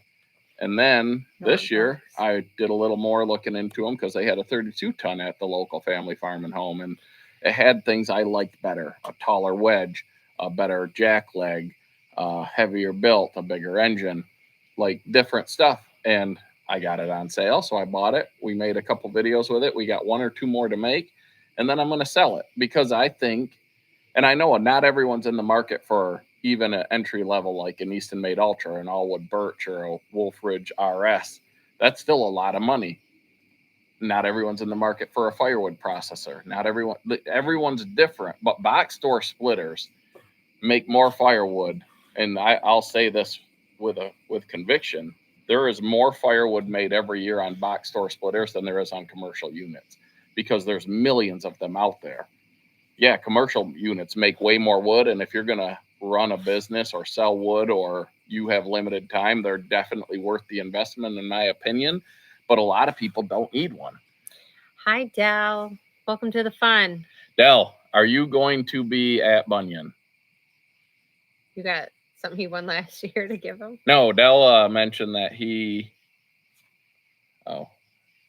And then this year I did a little more looking into them, because they had a 32 ton at the local Family Farm and Home. And it had things I liked better: a taller wedge, a better jack leg, heavier built, a bigger engine, like different stuff. And I got it on sale, so I bought it. We made a couple videos with it. We got 1 or 2 more to make, and then I'm going to sell it, because I think, and I know not everyone's in the market for even an entry level like an Easton Made Ultra, an Allwood Birch, or a Wolf Ridge RS. That's still a lot of money. Not everyone's in the market for a firewood processor. Not everyone's different, but box store splitters make more firewood. And I'll say this with conviction: there is more firewood made every year on box store splitters than there is on commercial units, because there's millions of them out there. Yeah, commercial units make way more wood, and if you're going to run a business or sell wood, or you have limited time, they're definitely worth the investment, in my opinion. But a lot of people don't need one. Hi, Dell. Welcome to the fun. Dell, are you going to be at Bunyan? You got something he won last year to give him? No, Dell mentioned that he... Oh,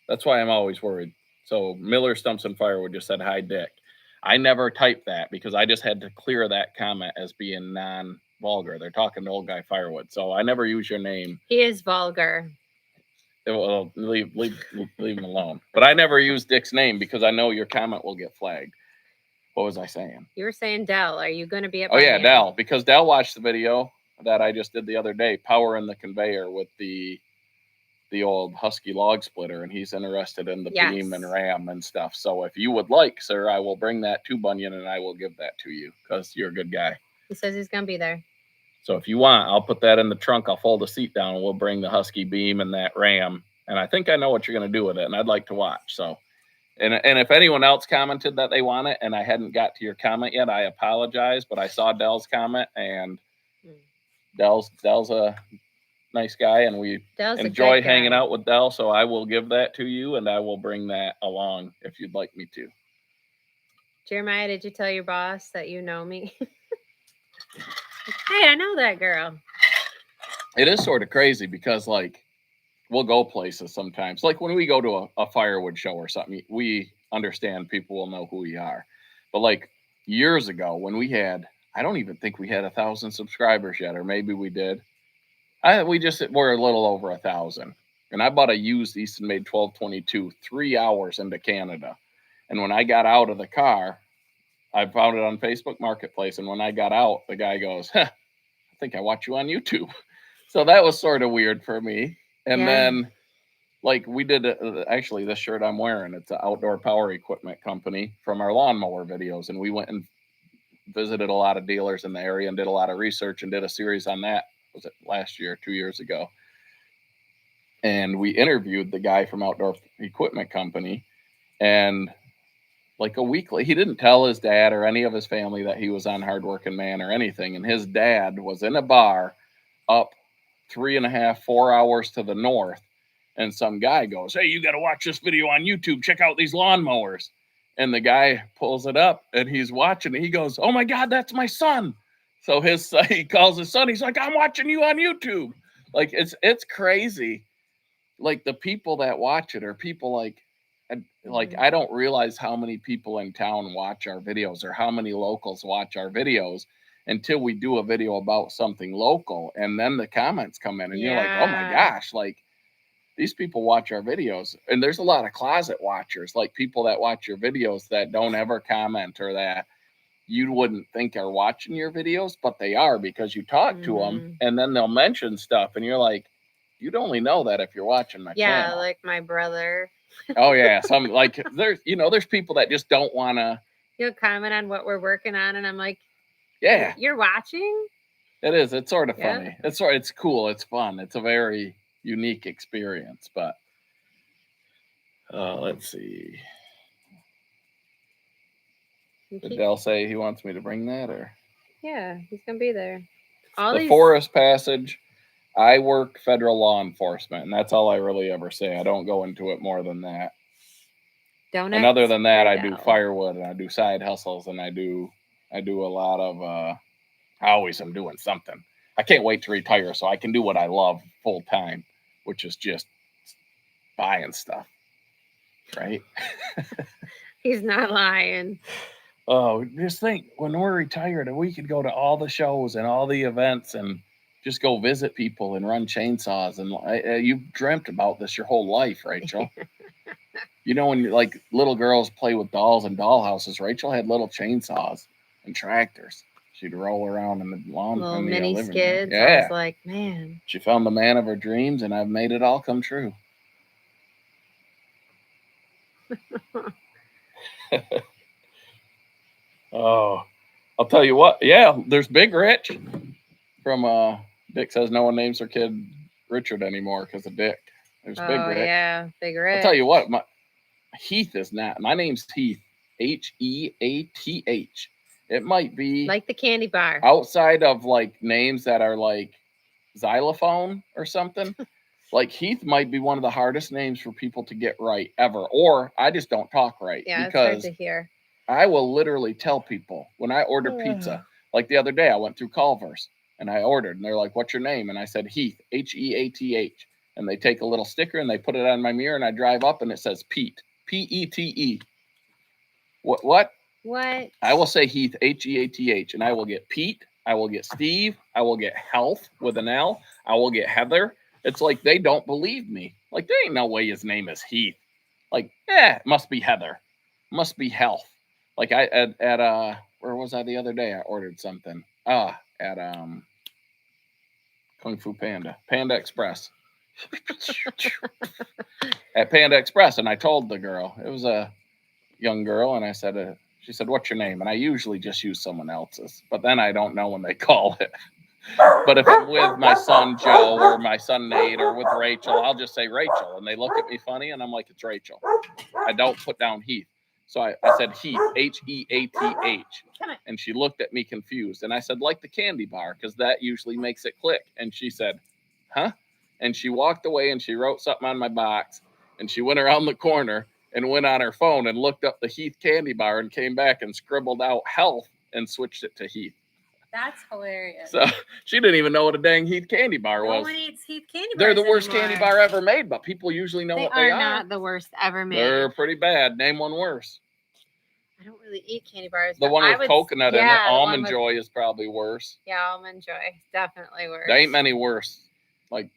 that's why I'm always worried. So Miller Stumps and Firewood just said, hi, Dick. I never typed that because I just had to clear that comment as being non-vulgar. They're talking to old guy Firewood. So I never use your name. He is vulgar. Well, leave him alone. But I never use Dick's name because I know your comment will get flagged. What was I saying? You were saying Dell. Are you going to be at? Oh yeah, Dell. Because Dell watched the video that I just did the other day, power in the conveyor with the old Husky log splitter, and he's interested in the beam and ram and stuff. So if you would like, sir, I will bring that to Bunyan and I will give that to you because you're a good guy. He says he's going to be there. So if you want, I'll put that in the trunk. I'll fold the seat down and we'll bring the Husky beam and that ram. And I think I know what you're going to do with it, and I'd like to watch. So, and if anyone else commented that they want it and I hadn't got to your comment yet, I apologize. But I saw Dell's comment, and Dell's a nice guy, and we enjoy hanging out with Dell. So I will give that to you, and I will bring that along if you'd like me to. Jeremiah, did you tell your boss that you know me? Hey, I know that girl. It is sort of crazy because, like, we'll go places sometimes. Like when we go to a Firewood show or something, we understand people will know who we are. But like years ago when we had, I don't even think we had 1,000 subscribers yet, or maybe we did. We're a little over 1,000. And I bought a used Easton made 1222 3 hours into Canada. And when I got out of the car, I found it on Facebook Marketplace. And when I got out, the guy goes, I think I watch you on YouTube. So that was sort of weird for me. And then, like, we did actually this shirt I'm wearing. It's an outdoor power equipment company from our lawnmower videos. And we went and visited a lot of dealers in the area and did a lot of research and did a series on that. Was it last year, 2 years ago? And we interviewed the guy from Outdoor Equipment Company. And like a week later, he didn't tell his dad or any of his family that he was on Hardworking Man or anything. And his dad was in a bar up 3.5, 4 hours to the north. And some guy goes, hey, you got to watch this video on YouTube. Check out these lawnmowers. And the guy pulls it up and he's watching it. He goes, oh my God, that's my son. So he calls his son. He's like, I'm watching you on YouTube. Like, it's crazy. Like the people that watch it are people like I don't realize how many people in town watch our videos or how many locals watch our videos until we do a video about something local. And then the comments come in and you're like, oh my gosh, like these people watch our videos. And there's a lot of closet watchers, like people that watch your videos that don't ever comment or that you wouldn't think are watching your videos, but they are because you talk to them and then they'll mention stuff. And you're like, you'd only know that if you're watching my channel. Yeah, like my brother. Oh yeah, some like there's people that just don't want to. You'll comment on what we're working on, and I'm like, yeah, you're watching. It is. It's sort of funny. It's cool. It's fun. It's a very unique experience. But let's see. Did Dell say he wants me to bring that, or? Yeah, he's gonna be there. The Forest Passage. I work federal law enforcement, and that's all I really ever say. I don't go into it more than that. And other than that, I do firewood, and I do side hustles, and I do a lot of. I always am doing something. I can't wait to retire so I can do what I love full time, which is just buying stuff. Right? He's not lying. Oh, just think when we're retired, and we could go to all the shows and all the events and just go visit people and run chainsaws. And you've dreamt about this your whole life, Rachel. You know, when like little girls play with dolls and dollhouses, Rachel had little chainsaws and tractors. She'd roll around in the lawn. Little mini skids. Yeah. I was like, man. She found the man of her dreams, and I've made it all come true. Oh, I'll tell you what. Yeah, there's Big Rich from Dick says no one names their kid Richard anymore because of Dick. There's Big Rich. Oh yeah, Big Rich. I'll tell you what. Heath is not. My name's Heath. Heath. It might be like the candy bar. Outside of like names that are like xylophone or something. Like Heath might be one of the hardest names for people to get right ever. Or I just don't talk right. Yeah, it's hard to hear. I will literally tell people when I order pizza. Like the other day, I went through Culver's and I ordered, and they're like, "What's your name?" And I said Heath, Heath. And they take a little sticker and they put it on my mirror, and I drive up and it says Pete, P-E-T-E. What? What? I will say Heath, H-E-A-T-H, and I will get Pete. I will get Steve. I will get Health with an L. I will get Heather. It's like they don't believe me. Like, there ain't no way his name is Heath. Like, it must be Heather. Must be Health. Like at where was I the other day? I ordered something. At Kung Fu Panda. Panda Express. At Panda Express, and I told the girl, it was a young girl, and I said, she said, "What's your name?" And I usually just use someone else's, but then I don't know when they call it. But if I'm with my son Joe or my son Nate or with Rachel, I'll just say Rachel, and they look at me funny, and I'm like, it's Rachel. I don't put down Heath. So I said Heath, H-E-A-T-H, and she looked at me confused, and I said, like the candy bar, because that usually makes it click. And she said, huh? And she walked away, and she wrote something on my box, and she went around the corner and went on her phone and looked up the Heath candy bar and came back and scribbled out Health and switched it to Heath. That's hilarious. So she didn't even know what a dang Heath candy bar was. No one eats Heath candy bars. They're the worst anymore. candy bar ever made, but people usually know what they are. They are not the worst ever made. They're pretty bad. Name one worse. I don't really eat candy bars. The one with coconut in it, Almond Joy, is probably worse. Yeah, Almond Joy, definitely worse. There ain't many worse. Like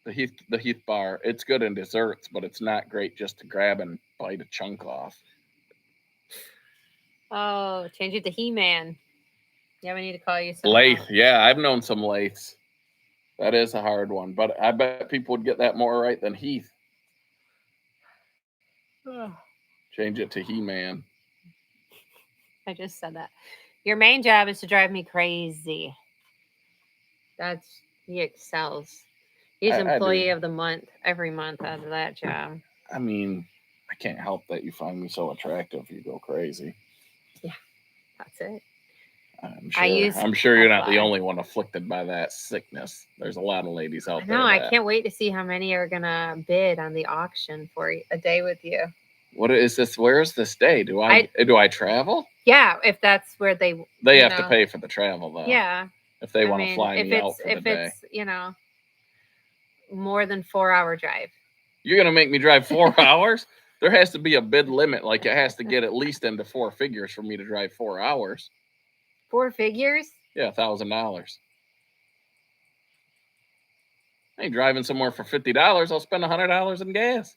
the Heath bar, it's good in desserts, but it's not great just to grab and bite a chunk off. Oh, change it to He-Man. Yeah, we need to call you some. Lathe. Yeah, I've known some lathes. That is a hard one, but I bet people would get that more right than Heath. Change it to He-Man. I just said that. Your main job is to drive me crazy. He excels. He's employee of the month every month out of that job. I mean, I can't help that you find me so attractive. You go crazy. Yeah, that's it. I'm sure you're not the only one afflicted by that sickness. There's a lot of ladies out there. No, I can't wait to see how many are gonna bid on the auction for a day with you. What is this? Where is this day? Do I travel? Yeah, if that's where they have to pay for the travel though. Yeah. If they want to fly me out for the day. If it's, more than 4-hour drive. You're gonna make me drive 4 hours? There has to be a bid limit. Like it has to get at least into 4 figures for me to drive 4 hours. 4 figures? Yeah, $1,000. I ain't driving somewhere for $50. I'll spend $100 in gas.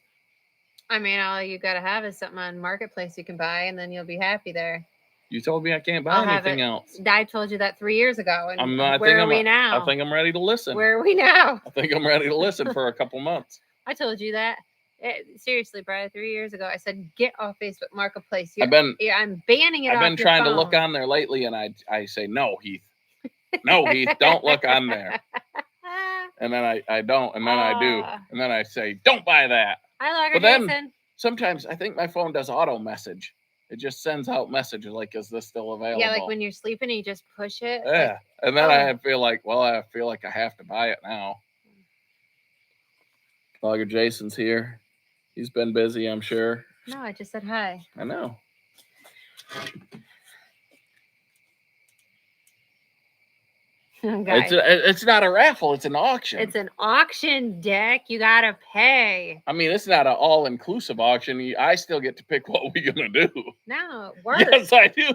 I mean, all you gotta have is something on Marketplace you can buy, and then you'll be happy there. You told me I can't buy anything else. I told you that 3 years ago. And where are we now? I think I'm ready to listen. Where are we now? I think I'm ready to listen for a couple months. I told you that. Seriously, Brad, 3 years ago, I said, get off Facebook Marketplace. I'm banning it. I've been trying to look on there lately, and I say, no, Heath. No, Heath, don't look on there. And then I don't, and then I do. And then I say, don't buy that. Hi, Lager Jason. Then sometimes I think my phone does auto message. It just sends out messages like, is this still available? Yeah, like when you're sleeping, you just push it. Yeah. And then I feel like I have to buy it now. Lager Jason's here. He's been busy, I'm sure. No, I just said hi. I know. It's not a raffle. It's an auction. It's an auction, Dick. You gotta pay. I mean, it's not an all-inclusive auction. I still get to pick what we're gonna do. No, work. Yes, I do.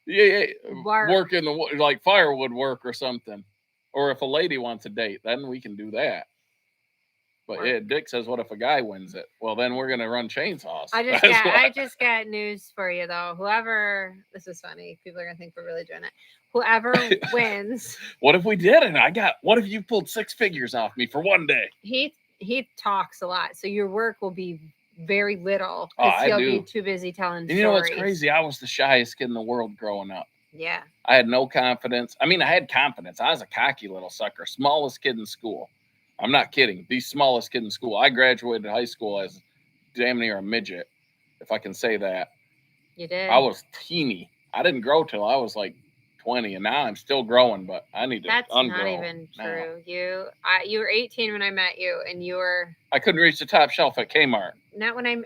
Yeah. Work in the firewood work or something. Or if a lady wants a date, then we can do that. But yeah, Dick says, what if a guy wins it? Well, then we're gonna run chainsaws. I just got news for you though. This is funny. People are gonna think we're really doing it. Whoever wins. What if we did it? What if you pulled 6 figures off me for one day? He talks a lot, so your work will be very little. He'll be too busy telling stories. You know what's crazy? I was the shyest kid in the world growing up. Yeah. I had no confidence. I mean, I had confidence. I was a cocky little sucker. Smallest kid in school. I'm not kidding. The smallest kid in school. I graduated high school as damn near a midget, if I can say that. You did? I was teeny. I didn't grow till I was like 20, and now I'm still growing, but I need to ungrow. That's not even true. You were 18 when I met you, and you were... I couldn't reach the top shelf at Kmart. Not when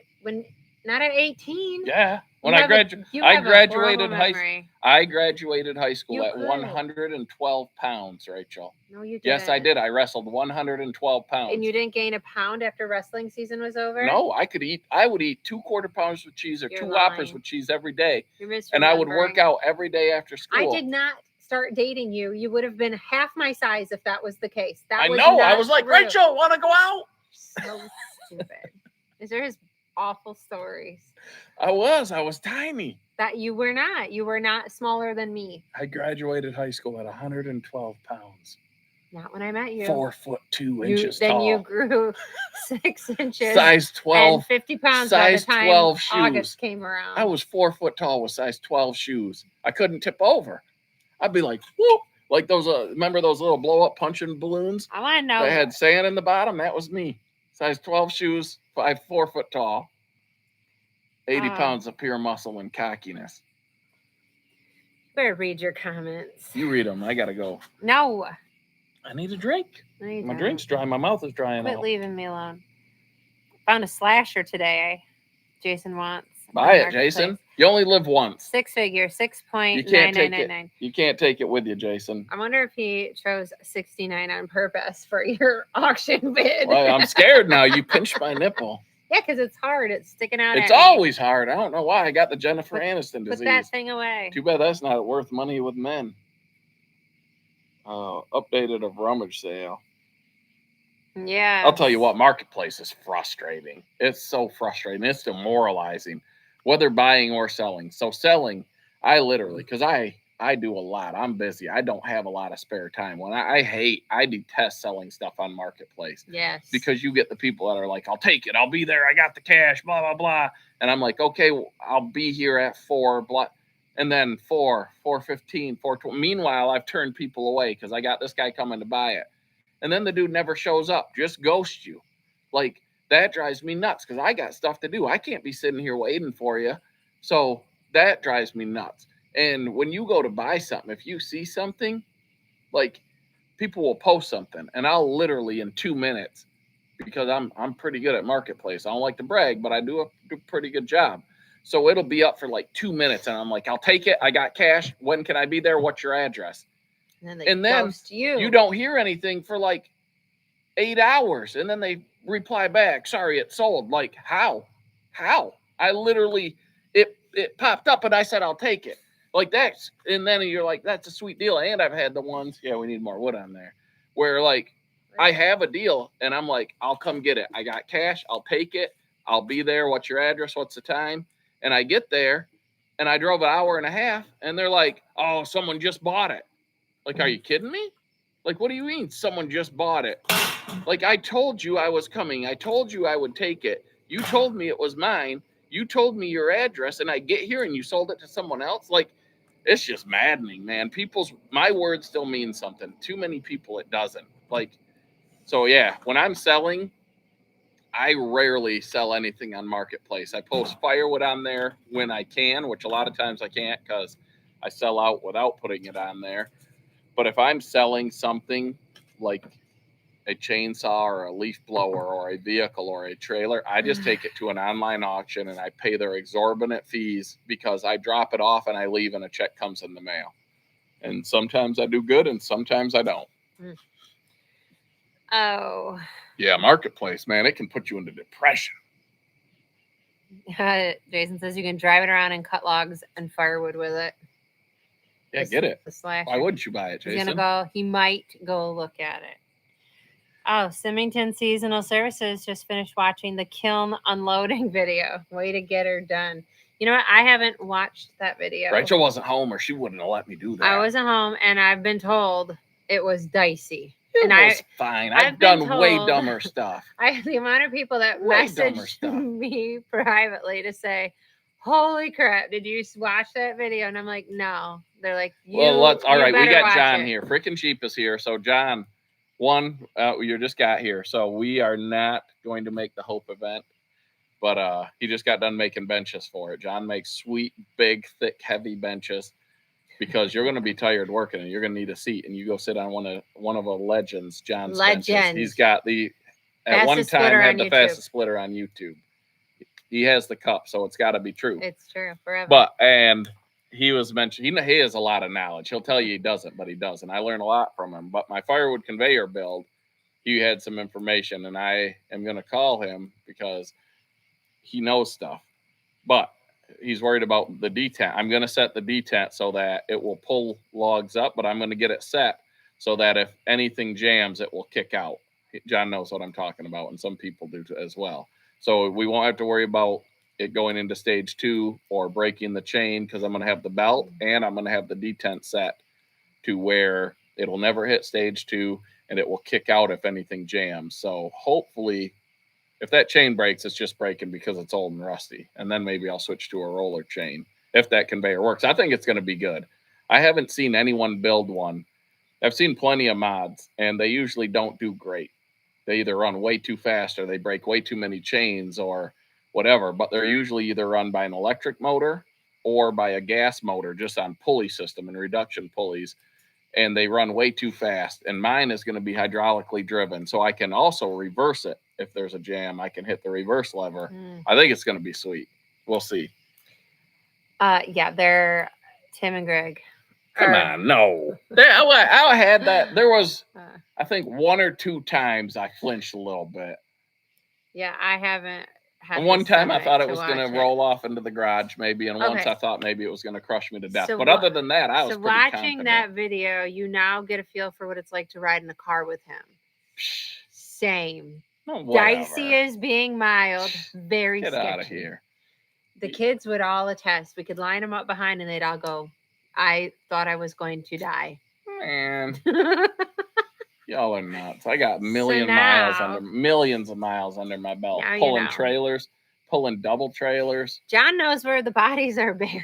Not at 18. Yeah. When You I have graduated, you I have a graduated horrible high. memory. I graduated high school You at could. 112 pounds, Rachel. No, you didn't. Yes, I did. I wrestled 112 pounds. And you didn't gain a pound after wrestling season was over? No, I could eat. I would eat 2 quarter pounders with cheese or You're 2 lying. Whoppers with cheese every day. You're misremembering. And I would work out every day after school. I did not start dating you. You would have been half my size if that was the case. I know. I was like, Rachel, want to go out? So stupid. These are his awful stories. I was tiny. That you were not. You were not smaller than me. I graduated high school at 112 pounds. Not when I met you. 4'2" then tall. you grew 6 inches. Size 12. And 50 pounds size by the time 12 shoes. August came around. I was 4 foot tall with size 12 shoes. I couldn't tip over. I'd be like, whoop. Like those, remember those little blow up punching balloons? I want to know. They had sand in the bottom. That was me. Size 12 shoes, 4 foot tall. 80 pounds of pure muscle and cockiness. Better read your comments. You read them. I got to go. No. I need a drink. No, My drink's dry. My mouth is drying Quit out. leaving me alone. Found a slasher today. Jason wants. Buy it, Jason. You only live once. 6 figure, 6.9999. You can't take it with you, Jason. I wonder if he chose 69 on purpose for your auction bid. Well, I'm scared now. You pinched my nipple. Yeah, because it's hard. It's sticking out. It's always hard. I don't know why. I got the Jennifer Aniston disease. Put that thing away. Too bad that's not worth money with men. Updated of rummage sale. Yeah. I'll tell you what, marketplace is frustrating. It's so frustrating. It's demoralizing, whether buying or selling. So selling, I literally, because I do a lot. I'm busy. I don't have a lot of spare time. When I detest selling stuff on marketplace. Yes. Because you get the people that are like, I'll take it. I'll be there. I got the cash, blah, blah, blah. And I'm like, okay, well, I'll be here at 4, blah. And then 4, 4:15, 4:20. Meanwhile, I've turned people away because I got this guy coming to buy it. And then the dude never shows up, just ghosts you. Like, that drives me nuts because I got stuff to do. I can't be sitting here waiting for you. So that drives me nuts. And when you go to buy something, if you see something, like, people will post something, and I'll literally in 2 minutes, because I'm pretty good at marketplace. I don't like to brag, but I do a pretty good job. So it'll be up for like 2 minutes, and I'm like, I'll take it. I got cash. When can I be there? What's your address? And then you don't hear anything for like 8 hours, and then they reply back, sorry, it sold. Like, how? I literally, it popped up, and I said, I'll take it. Like, that's, and then you're like, that's a sweet deal. And I've had the ones, yeah, we need more wood on there, where like, I have a deal, and I'm like, I'll come get it. I got cash. I'll take it. I'll be there. What's your address? What's the time? And I get there, and I drove an hour and a half, and they're like, oh, someone just bought it. Like, are you kidding me? Like, what do you mean someone just bought it? Like, I told you I was coming. I told you I would take it. You told me it was mine. You told me your address, and I get here, and you sold it to someone else. Like, it's just maddening, man. My word still means something. Too many people, it doesn't. Like, so yeah, when I'm selling, I rarely sell anything on marketplace. I post Firewood on there when I can, which a lot of times I can't because I sell out without putting it on there. But if I'm selling something like a chainsaw or a leaf blower or a vehicle or a trailer, I just take it to an online auction and I pay their exorbitant fees because I drop it off and I leave and a check comes in the mail. And sometimes I do good and sometimes I don't. Oh. Yeah, marketplace, man, it can put you into depression. Jason says you can drive it around and cut logs and firewood with it. Yeah, get it. The slasher. Why wouldn't you buy it, Jason? He might go look at it. Oh, Symington Seasonal Services just finished watching the Kiln unloading video. Way to get her done. You know what? I haven't watched that video. Rachel wasn't home or she wouldn't have let me do that. I wasn't home, and I've been told it was dicey. It was fine. I've done way dumber stuff. The amount of people that message me privately to say, holy crap, did you watch that video? And I'm like, no. They're like, all right, we got John here. Freaking Cheap is here. So John, you just got here. So we are not going to make the Hope event, but he just got done making benches for it. John makes sweet, big, thick, heavy benches because you're going to be tired working and you're going to need a seat, and you go sit on one of the legends, John's benches. He's got the fastest splitter on YouTube. he has the cup, so it's got to be true. It's true forever. But and he was mentioned. He has a lot of knowledge. He'll tell you he doesn't, but he does, and I learn a lot from him. But my Firewood conveyor build, he had some information, and I am going to call him because he knows stuff. But he's worried about the detent. I'm going to set the detent so that it will pull logs up, but I'm going to get it set so that if anything jams, it will kick out. John knows what I'm talking about, and some people do as well. So we won't have to worry about it going into stage 2 or breaking the chain, because I'm going to have the belt and I'm going to have the detent set to where it'll never hit stage 2 and it will kick out if anything jams. So hopefully, if that chain breaks, it's just breaking because it's old and rusty. And then maybe I'll switch to a roller chain if that conveyor works. I think it's going to be good. I haven't seen anyone build one. I've seen plenty of mods, and they usually don't do great. They either run way too fast or they break way too many chains or whatever, but they're usually either run by an electric motor or by a gas motor, just on pulley system and reduction pulleys, and they run way too fast. And mine is going to be hydraulically driven, so I can also reverse it. If there's a jam, I can hit the reverse lever. I think it's going to be sweet. We'll see. Yeah, they're Tim and Greg. Come on, no. I had that. There was, I think, 1 or 2 times I flinched a little bit. Yeah, I haven't had. And one time I thought it was going to roll off into the garage, maybe, and once I thought maybe it was going to crush me to death. But other than that, I was pretty confident. Watching that video, you now get a feel for what it's like to ride in a car with him. Same. Dicey is being mild, very sketchy. Get out of here. The kids would all attest. We could line them up behind and they'd all go, I thought I was going to die. Man. Y'all are nuts. I got millions of miles under my belt. Pulling trailers, pulling double trailers. John knows where the bodies are buried.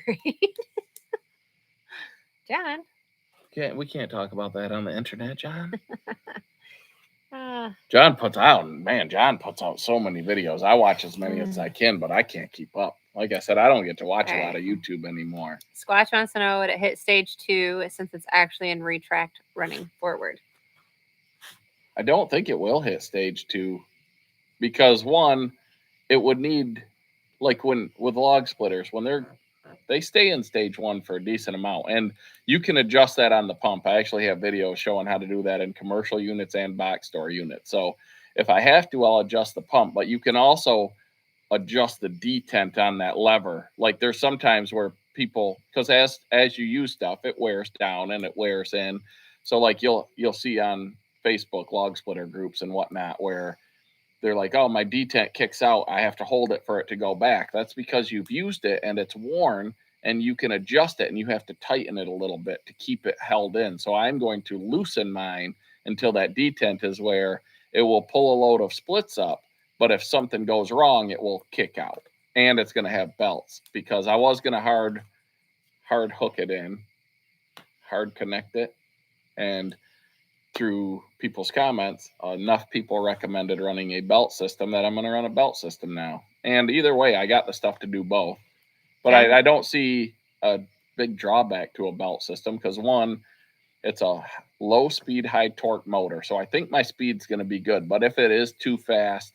John. We can't talk about that on the internet, John. John puts out so many videos. I watch as many as I can, but I can't keep up. Like I said, I don't get to watch a lot of YouTube anymore. Squatch wants to know what it hit stage 2 since it's actually in retract running forward. I don't think it will hit stage 2 because, one, it would need, like with log splitters, when they stay in stage 1 for a decent amount, and you can adjust that on the pump. I actually have videos showing how to do that in commercial units and box store units. So if I have to, I'll adjust the pump, but you can also adjust the detent on that lever. Like there's sometimes where people, because as you use stuff, it wears down and it wears in. So like you'll see on Facebook log splitter groups and whatnot where they're like, oh, my detent kicks out, I have to hold it for it to go back. That's because you've used it and it's worn, and you can adjust it and you have to tighten it a little bit to keep it held in. So I'm going to loosen mine until that detent is where it will pull a load of splits up. But if something goes wrong, it will kick out. And it's going to have belts, because I was going to hard hook it in, hard connect it. And through people's comments, enough people recommended running a belt system that I'm going to run a belt system now. And either way, I got the stuff to do both. But I don't see a big drawback to a belt system because, one, it's a low speed, high torque motor. So I think my speed's going to be good. But if it is too fast,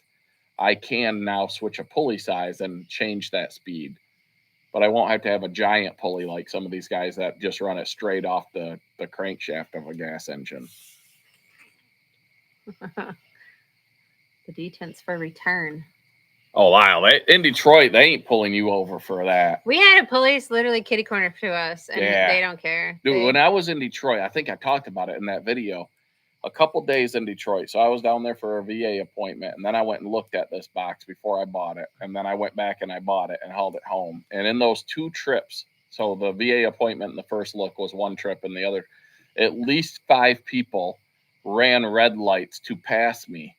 I can now switch a pulley size and change that speed. But I won't have to have a giant pulley like some of these guys that just run it straight off the crankshaft of a gas engine. The detents for return. Oh, wow. In Detroit, they ain't pulling you over for that. We had a police literally kitty corner to us, and they don't care. Dude, when I was in Detroit, I think I talked about it in that video, a couple days in Detroit. So I was down there for a VA appointment, and then I went and looked at this box before I bought it. And then I went back and I bought it and hauled it home. And in those 2 trips, so the VA appointment and the first look was 1 trip, and the other, at least 5 people ran red lights to pass me,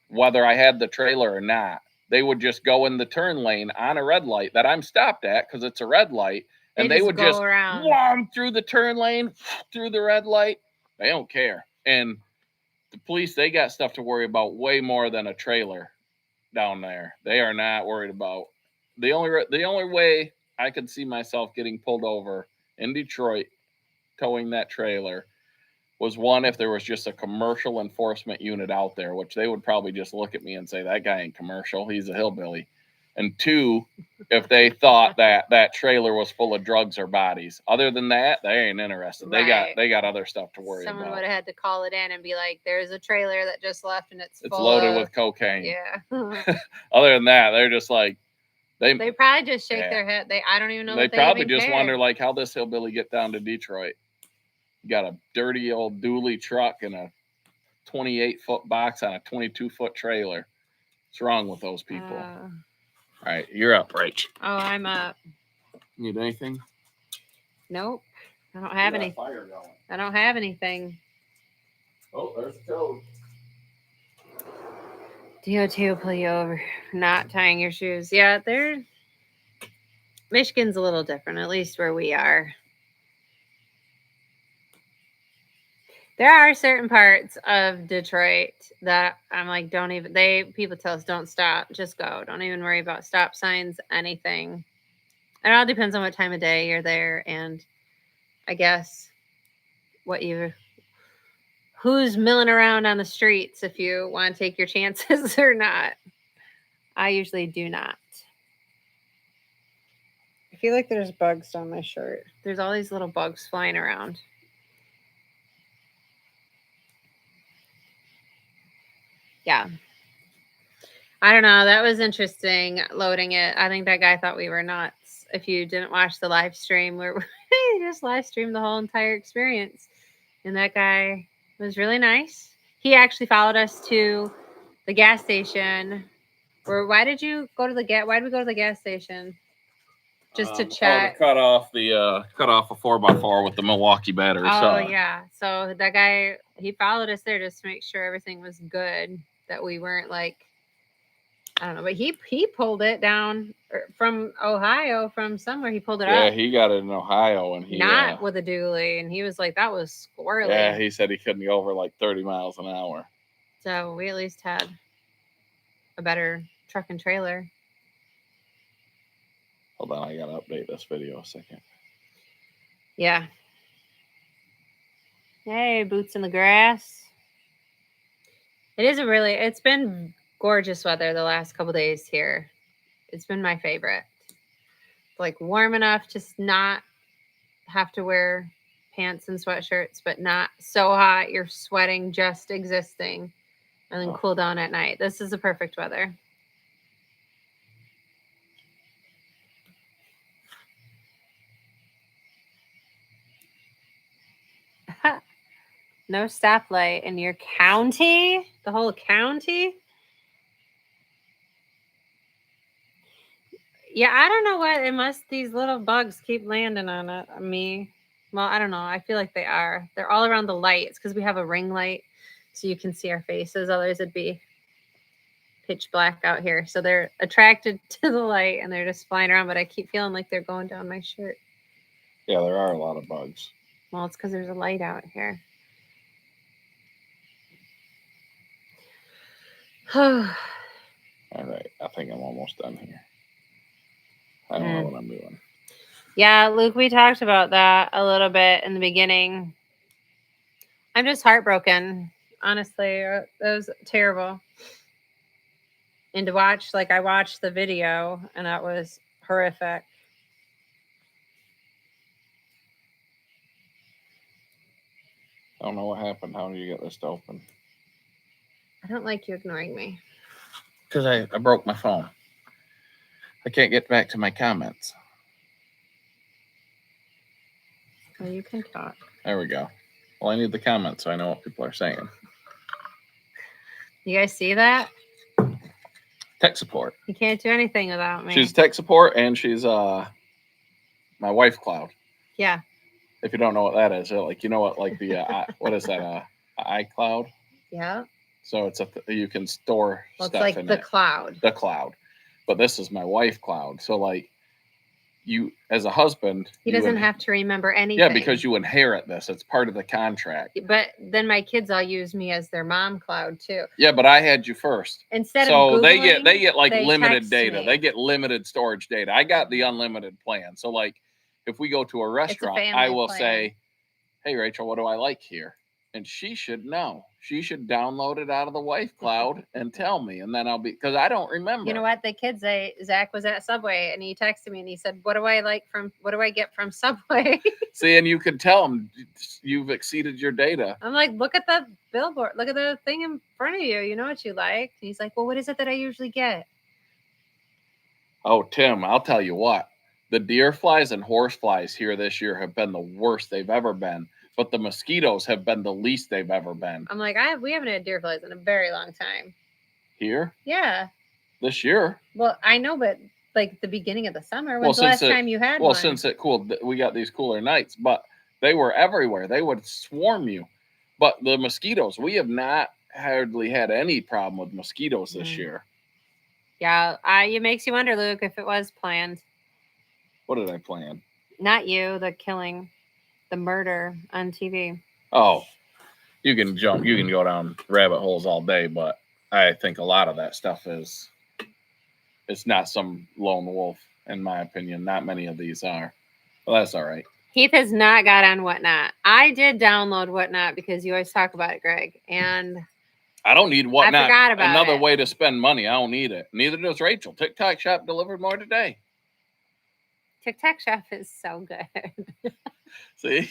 whether I had the trailer or not. They would just go in the turn lane on a red light that I'm stopped at because it's a red light, and they would just wham through the turn lane, through the red light. They don't care. And the police, they got stuff to worry about way more than a trailer down there. They are not worried about. The only way I could see myself getting pulled over in Detroit towing that trailer was, one, if there was just a commercial enforcement unit out there, which they would probably just look at me and say, that guy ain't commercial, he's a hillbilly. and 2, if they thought that that trailer was full of drugs or bodies. Other than that, they ain't interested. Right. They got other stuff to worry Someone about. would have had to call it in and be like, "There's a trailer that just left, and it's full loaded of... with cocaine." Yeah. Other than that, they're just like They probably just shake Yeah. their head. I don't even know. they That they probably even just care. wonder like how this hillbilly get down to Detroit. You got a dirty old dually truck and a 28-foot box on a 22-foot trailer. What's wrong with those people? All right, you're up, Rach. Oh, I'm up. Need anything? Nope. I don't have any. Fire going. I don't have anything. Oh, there's the code. DOT will pull you over for not tying your shoes. Yeah, Michigan's a little different, at least where we are. There are certain parts of Detroit that I'm like, people tell us don't stop, just go. Don't even worry about stop signs, anything. It all depends on what time of day you're there, and I guess who's milling around on the streets, if you want to take your chances or not. I usually do not. I feel like there's bugs on my shirt. There's all these little bugs flying around. Yeah. I don't know. That was interesting loading it. I think that guy thought we were nuts. If you didn't watch the live stream, where we just live streamed the whole entire experience. And that guy was really nice. He actually followed us to the gas station. Why did we go to the gas station? Just to check. To cut off a 4x4 with the Milwaukee battery. Oh, yeah. So that guy, he followed us there just to make sure everything was good, that we weren't like, I don't know, but he pulled it down from Ohio, from somewhere. He pulled it up. Yeah, he got it in Ohio, and he not with a dually, and he was like, that was squirrely. Yeah, he said he couldn't go over like 30 miles an hour. So we at least had a better truck and trailer. Hold on, I gotta update this video a second. Yeah. Hey, boots in the grass. It's been gorgeous weather the last couple days here. It's been my favorite. Like warm enough to not have to wear pants and sweatshirts, but not so hot you're sweating just existing, and then cool down at night. This is the perfect weather. No stoplight in your county? The whole county? Yeah, I don't know what. These little bugs keep landing on me. Well, I don't know. I feel like they are. They're all around the light. It's because we have a ring light, so you can see our faces. Otherwise, it'd be pitch black out here. So they're attracted to the light, and they're just flying around, but I keep feeling like they're going down my shirt. Yeah, there are a lot of bugs. Well, it's because there's a light out here. All right, I think I'm almost done here. I don't know what I'm doing. Yeah, Luke, we talked about that a little bit in the beginning. I'm just heartbroken, honestly. That was terrible. And to watch, I watched the video, and that was horrific. I don't know what happened. How did you get this to open? I don't like you ignoring me. Because I broke my phone. I can't get back to my comments. Well, you can talk. There we go. Well, I need the comments so I know what people are saying. You guys see that? Tech support. You can't do anything without me. She's tech support, and she's my wife cloud. Yeah. If you don't know what that is, you know what, the what is that? iCloud. Yeah. So it's you can store stuff in it. It's like the cloud. The cloud, but this is my wife cloud. So you, as a husband, he doesn't have to remember anything. Yeah, because you inherit this. It's part of the contract. But then my kids all use me as their mom cloud too. Yeah, but I had you first. Instead of Googling, they get limited data. Me. They get limited storage data. I got the unlimited plan. So if we go to a restaurant, I will say, "Hey Rachel, what do I like here?" And she should know. She should download it out of the wife cloud and tell me, and then I'll be, because I don't remember. You know what? The kids say Zach was at Subway and he texted me and he said, what do I get from Subway? See, and you can tell him you've exceeded your data. I'm like, look at the billboard. Look at the thing in front of you. You know what you like. And he's like, well, what is it that I usually get? Oh, Tim, I'll tell you what. The deer flies and horse flies here this year have been the worst they've ever been. But the mosquitoes have been the least they've ever been. I'm like, we haven't had deer flies in a very long time. Here? Yeah. This year? Well, I know, but like the beginning of the summer. When's the last time you had one? Well, since it cooled, we got these cooler nights, but they were everywhere. They would swarm you. But the mosquitoes, we have not hardly had any problem with mosquitoes this year. Yeah, it makes you wonder, Luke, if it was planned. What did I plan? Not you, the killing. The murder on TV. Oh, you can go down rabbit holes all day, but I think a lot of that stuff it's not some lone wolf, in my opinion. Not many of these are. Well, that's all right. Heath has not got on Whatnot. I did download Whatnot because you always talk about it, Greg. And I don't need Whatnot. I forgot about another it. way to spend money. I don't need it. Neither does Rachel. TikTok Shop delivered more today. TikTok Shop is so good. See,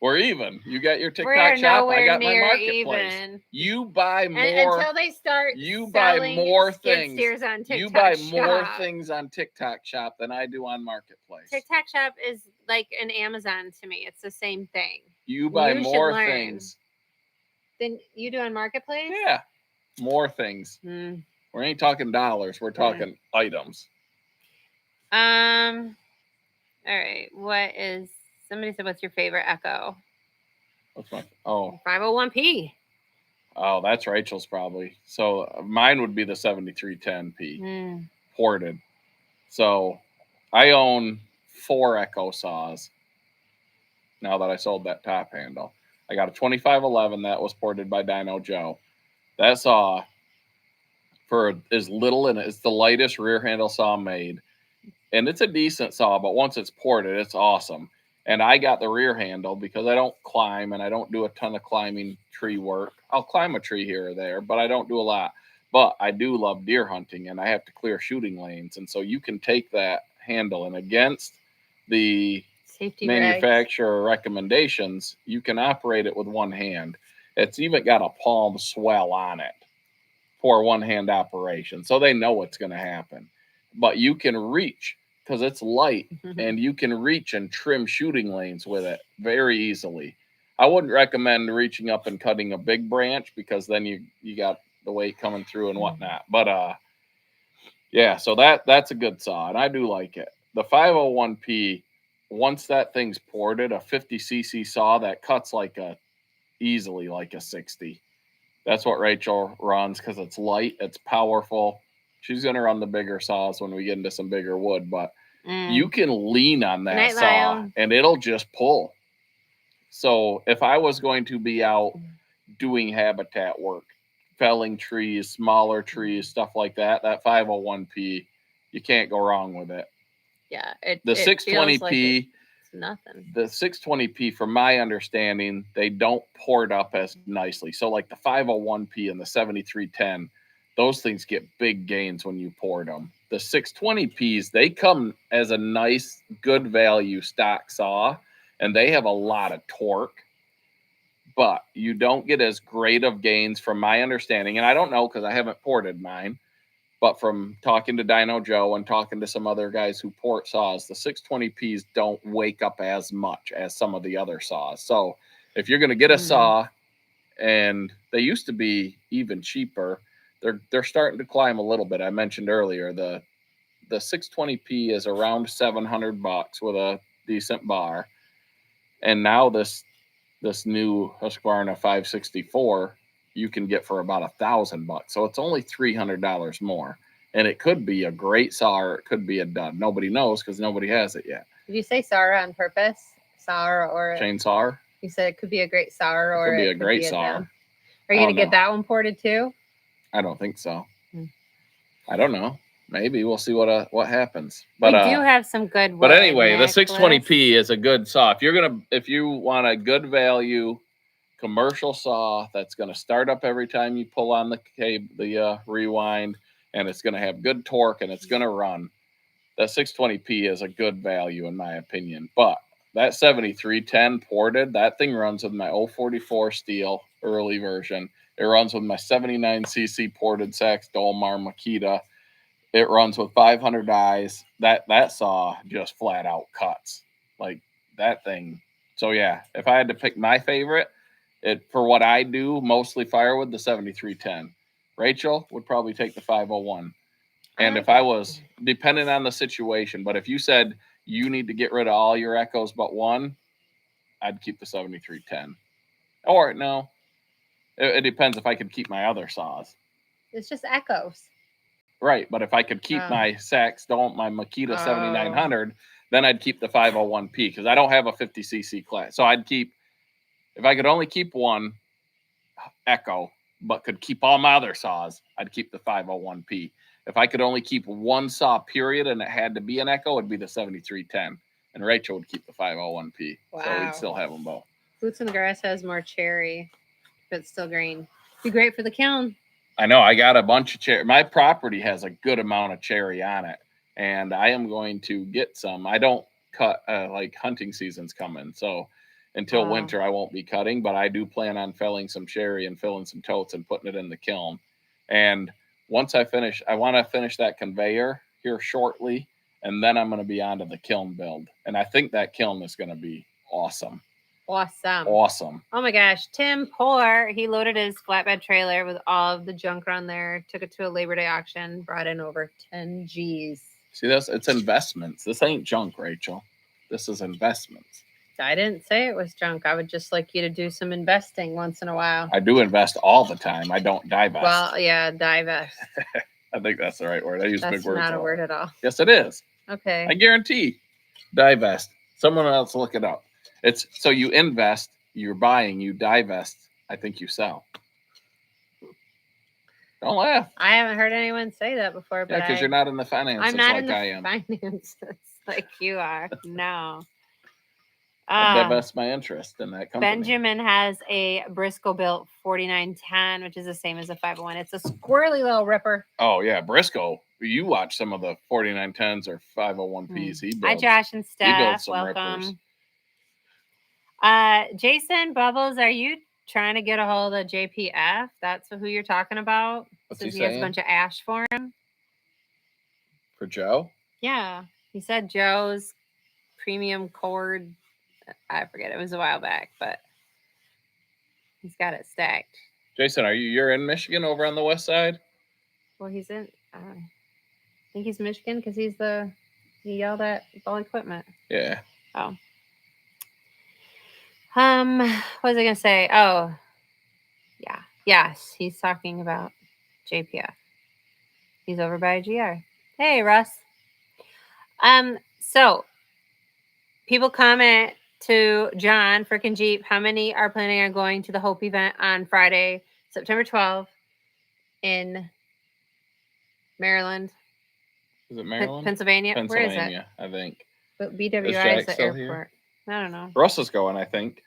we're even. You got your TikTok Shop. I got my marketplace. Even. You buy more until they start. You buy more things. On TikTok you buy Shop. more things on TikTok Shop than I do on Marketplace. TikTok Shop is like an Amazon to me. It's the same thing. You buy more things than you do on Marketplace. Yeah, more things. We ain't talking dollars. We're talking items. All right. Somebody said, what's your favorite Echo? What's my 501p. Oh, that's Rachel's probably. So mine would be the 7310p ported. So I own 4 Echo saws now that I sold that top handle. I got a 2511 that was ported by Dino Joe. That saw, for as little in it, it's the lightest rear handle saw made. And it's a decent saw, but once it's ported, it's awesome. And I got the rear handle because I don't climb and I don't do a ton of climbing tree work. I'll climb a tree here or there, but I don't do a lot. But I do love deer hunting and I have to clear shooting lanes. And so you can take that handle and against the safety manufacturer recommendations, you can operate it with one hand. It's even got a palm swell on it for one hand operation. So they know what's going to happen. But you can reach because it's light and you can reach and trim shooting lanes with it very easily. I wouldn't recommend reaching up and cutting a big branch because then you got the weight coming through and whatnot. But yeah, so that's a good saw and I do like it. The 501p, once that thing's ported, a 50cc saw that cuts easily like a 60. That's what Rachel runs because it's light, it's powerful. She's going to run the bigger saws when we get into some bigger wood, but you can lean on that saw and it'll just pull. So if I was going to be out doing habitat work, felling trees, smaller trees, stuff like that, that 501p, you can't go wrong with it. Yeah. The 620p, like it's nothing. The 620p, from my understanding, they don't port up as nicely. So like the 501p and the 7310, those things get big gains when you port them. The 620Ps, they come as a nice, good value stock saw, and they have a lot of torque, but you don't get as great of gains from my understanding. And I don't know because I haven't ported mine, but from talking to Dino Joe and talking to some other guys who port saws, the 620Ps don't wake up as much as some of the other saws. So if you're going to get a saw, and they used to be even cheaper, they're starting to climb a little bit. I mentioned earlier the 620p is around $700 with a decent bar, and now this new Husqvarna 564 you can get for about $1,000. So it's only $300 more, and it could be a great saw or it could be a dud. Nobody knows because nobody has it yet. Did you say saw on purpose? Saw or chainsaw? You said it could be a great saw or it could be a great saw. Are you going to get that one ported too? I don't think so. I don't know. Maybe we'll see what happens. But we do have some good wood. But anyway, the 620p is a good saw. If you want a good value commercial saw that's going to start up every time you pull on the cable, the rewind, and it's going to have good torque and it's going to run, that 620p is a good value in my opinion. But that 7310 ported, that thing runs with my 044 steel early version. It runs with my 79cc ported Sax Dolmar Makita. It runs with 500 eyes. That saw just flat out cuts like that thing. So yeah, if I had to pick my favorite, it for what I do, mostly firewood, the 7310. Rachel would probably take the 501. And if I was depending on the situation, but if you said you need to get rid of all your echoes but one, I'd keep the 7310. Or no, it depends if I could keep my other saws. It's just echoes. Right, but if I could keep my Sax, my Makita 7900, then I'd keep the 501p because I don't have a 50cc class. So I'd keep, if I could only keep one echo, but could keep all my other saws, I'd keep the 501p. If I could only keep one saw, period, and it had to be an echo, it'd be the 7310. And Rachel would keep the 501p. Wow. So we'd still have them both. Boots in the Grass has more cherry, but it's still green. Be great for the kiln. I know. I got a bunch of cherry. My property has a good amount of cherry on it, and I am going to get some. I don't cut like hunting season's coming, so until winter I won't be cutting. But I do plan on felling some cherry and filling some totes and putting it in the kiln. And once I finish, I want to finish that conveyor here shortly, and then I'm going to be on to the kiln build. And I think that kiln is going to be awesome. Awesome. Oh my gosh. Tim Poor, he loaded his flatbed trailer with all of the junk around there, took it to a Labor Day auction, brought in over 10 G's. See, it's investments. This ain't junk, Rachel. This is investments. I didn't say it was junk. I would just like you to do some investing once in a while. I do invest all the time. I don't divest. Well, yeah, divest. I think that's the right word. I use big words. That's not a word at all. Yes, it is. Okay. I guarantee. Divest. Someone else look it up. It's so you invest, you're buying, you divest. I think you sell. Don't laugh. I haven't heard anyone say that before. But because you're not in the finances I'm not like in the I am. Finances like you are. No. I divest my interest in that company. Benjamin has a Briscoe built 4910, which is the same as a 501. It's a squirrely little ripper. Oh yeah, Briscoe. You watch some of the 4910s or 501ps. He builds. Hi, Josh and Steph. He builds some welcome. rippers. Jason Bubbles, are you trying to get a hold of JPF? That's who you're talking about. What's Says he has saying? a bunch of ash for him. For Joe? Yeah, he said Joe's premium cord. I forget. It was a while back, but he's got it stacked. Jason, you're in Michigan over on the west side? Well, he's in. I think he's Michigan because he yelled at all equipment. Yeah. Oh. What was I gonna say? Oh, yeah. Yes, he's talking about JPF. He's over by GR. Hey, Russ. So people comment to John frickin' Jeep. How many are planning on going to the Hope event on Friday, September 12th in Maryland? Is it Maryland? Pennsylvania? Where is it? I think. But BWI is the airport. Here? I don't know. Russ is going, I think.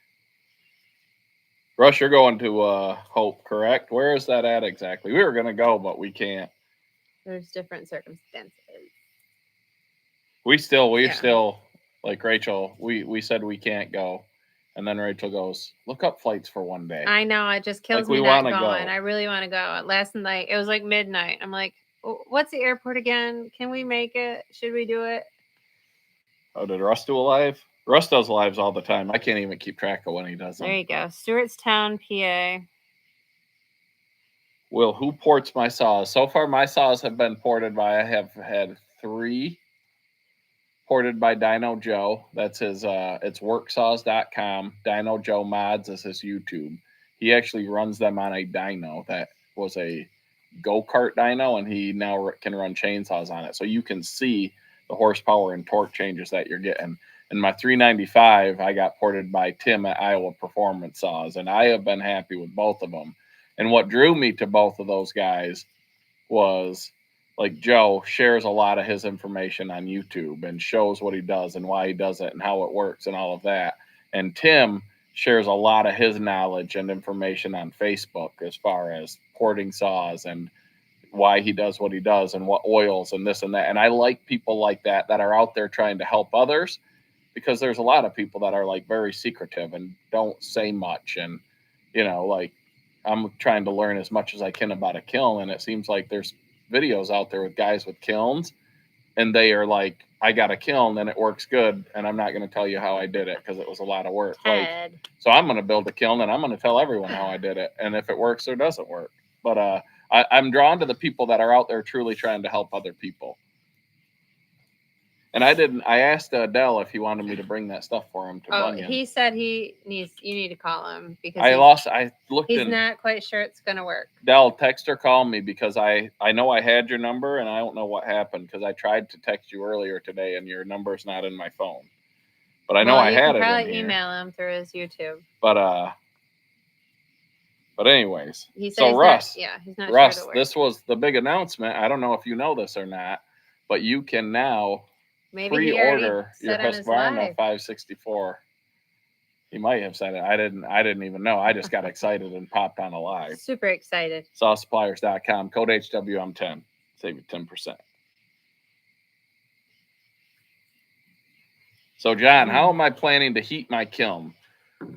Russ, you're going to Hope, correct? Where is that at exactly? We were going to go, but we can't. There's different circumstances. We still, like Rachel, we said we can't go. And then Rachel goes, look up flights for one day. I know. It just kills me not going. I really want to go. Last night, it was like midnight. I'm like, what's the airport again? Can we make it? Should we do it? Oh, did Russ do a live? Russ does lives all the time. I can't even keep track of when he does them. There you go. Stewartstown, PA. Will, who ports my saws? So far, my saws have been ported by, I have had 3 ported by Dino Joe. That's his, it's worksaws.com. Dino Joe Mods is his YouTube. He actually runs them on a dyno that was a go-kart dyno, and he now can run chainsaws on it. So you can see the horsepower and torque changes that you're getting. And my 395, I got ported by Tim at Iowa Performance Saws, and I have been happy with both of them. And what drew me to both of those guys was, like, Joe shares a lot of his information on YouTube and shows what he does and why he does it and how it works and all of that. And Tim shares a lot of his knowledge and information on Facebook as far as porting saws and why he does what he does and what oils and this and that. And I like people like that are out there trying to help others, because there's a lot of people that are like very secretive and don't say much. And, you know, like I'm trying to learn as much as I can about a kiln. And it seems like there's videos out there with guys with kilns, and they are like, I got a kiln and it works good, and I'm not going to tell you how I did it because it was a lot of work. Like, so I'm going to build a kiln and I'm going to tell everyone how I did it, and if it works or doesn't work. But I'm drawn to the people that are out there truly trying to help other people. And I asked Dell if he wanted me to bring that stuff for him to Bunyan. He said you need to call him because he's not quite sure it's going to work. Dell, text or call me, because I know I had your number and I don't know what happened, because I tried to text you earlier today and your number's not in my phone. But I know I had it in here. You can probably email him through his YouTube. But anyways, he said so Russ, he's not Russ, sure this was the big announcement. I don't know if you know this or not, but you can now pre-order your Husqvarna 564. He might have said it. I didn't even know. I just got excited and popped on a live. Super excited. Sawsuppliers.com, code HWM10. Save you 10%. So, John, how am I planning to heat my kiln?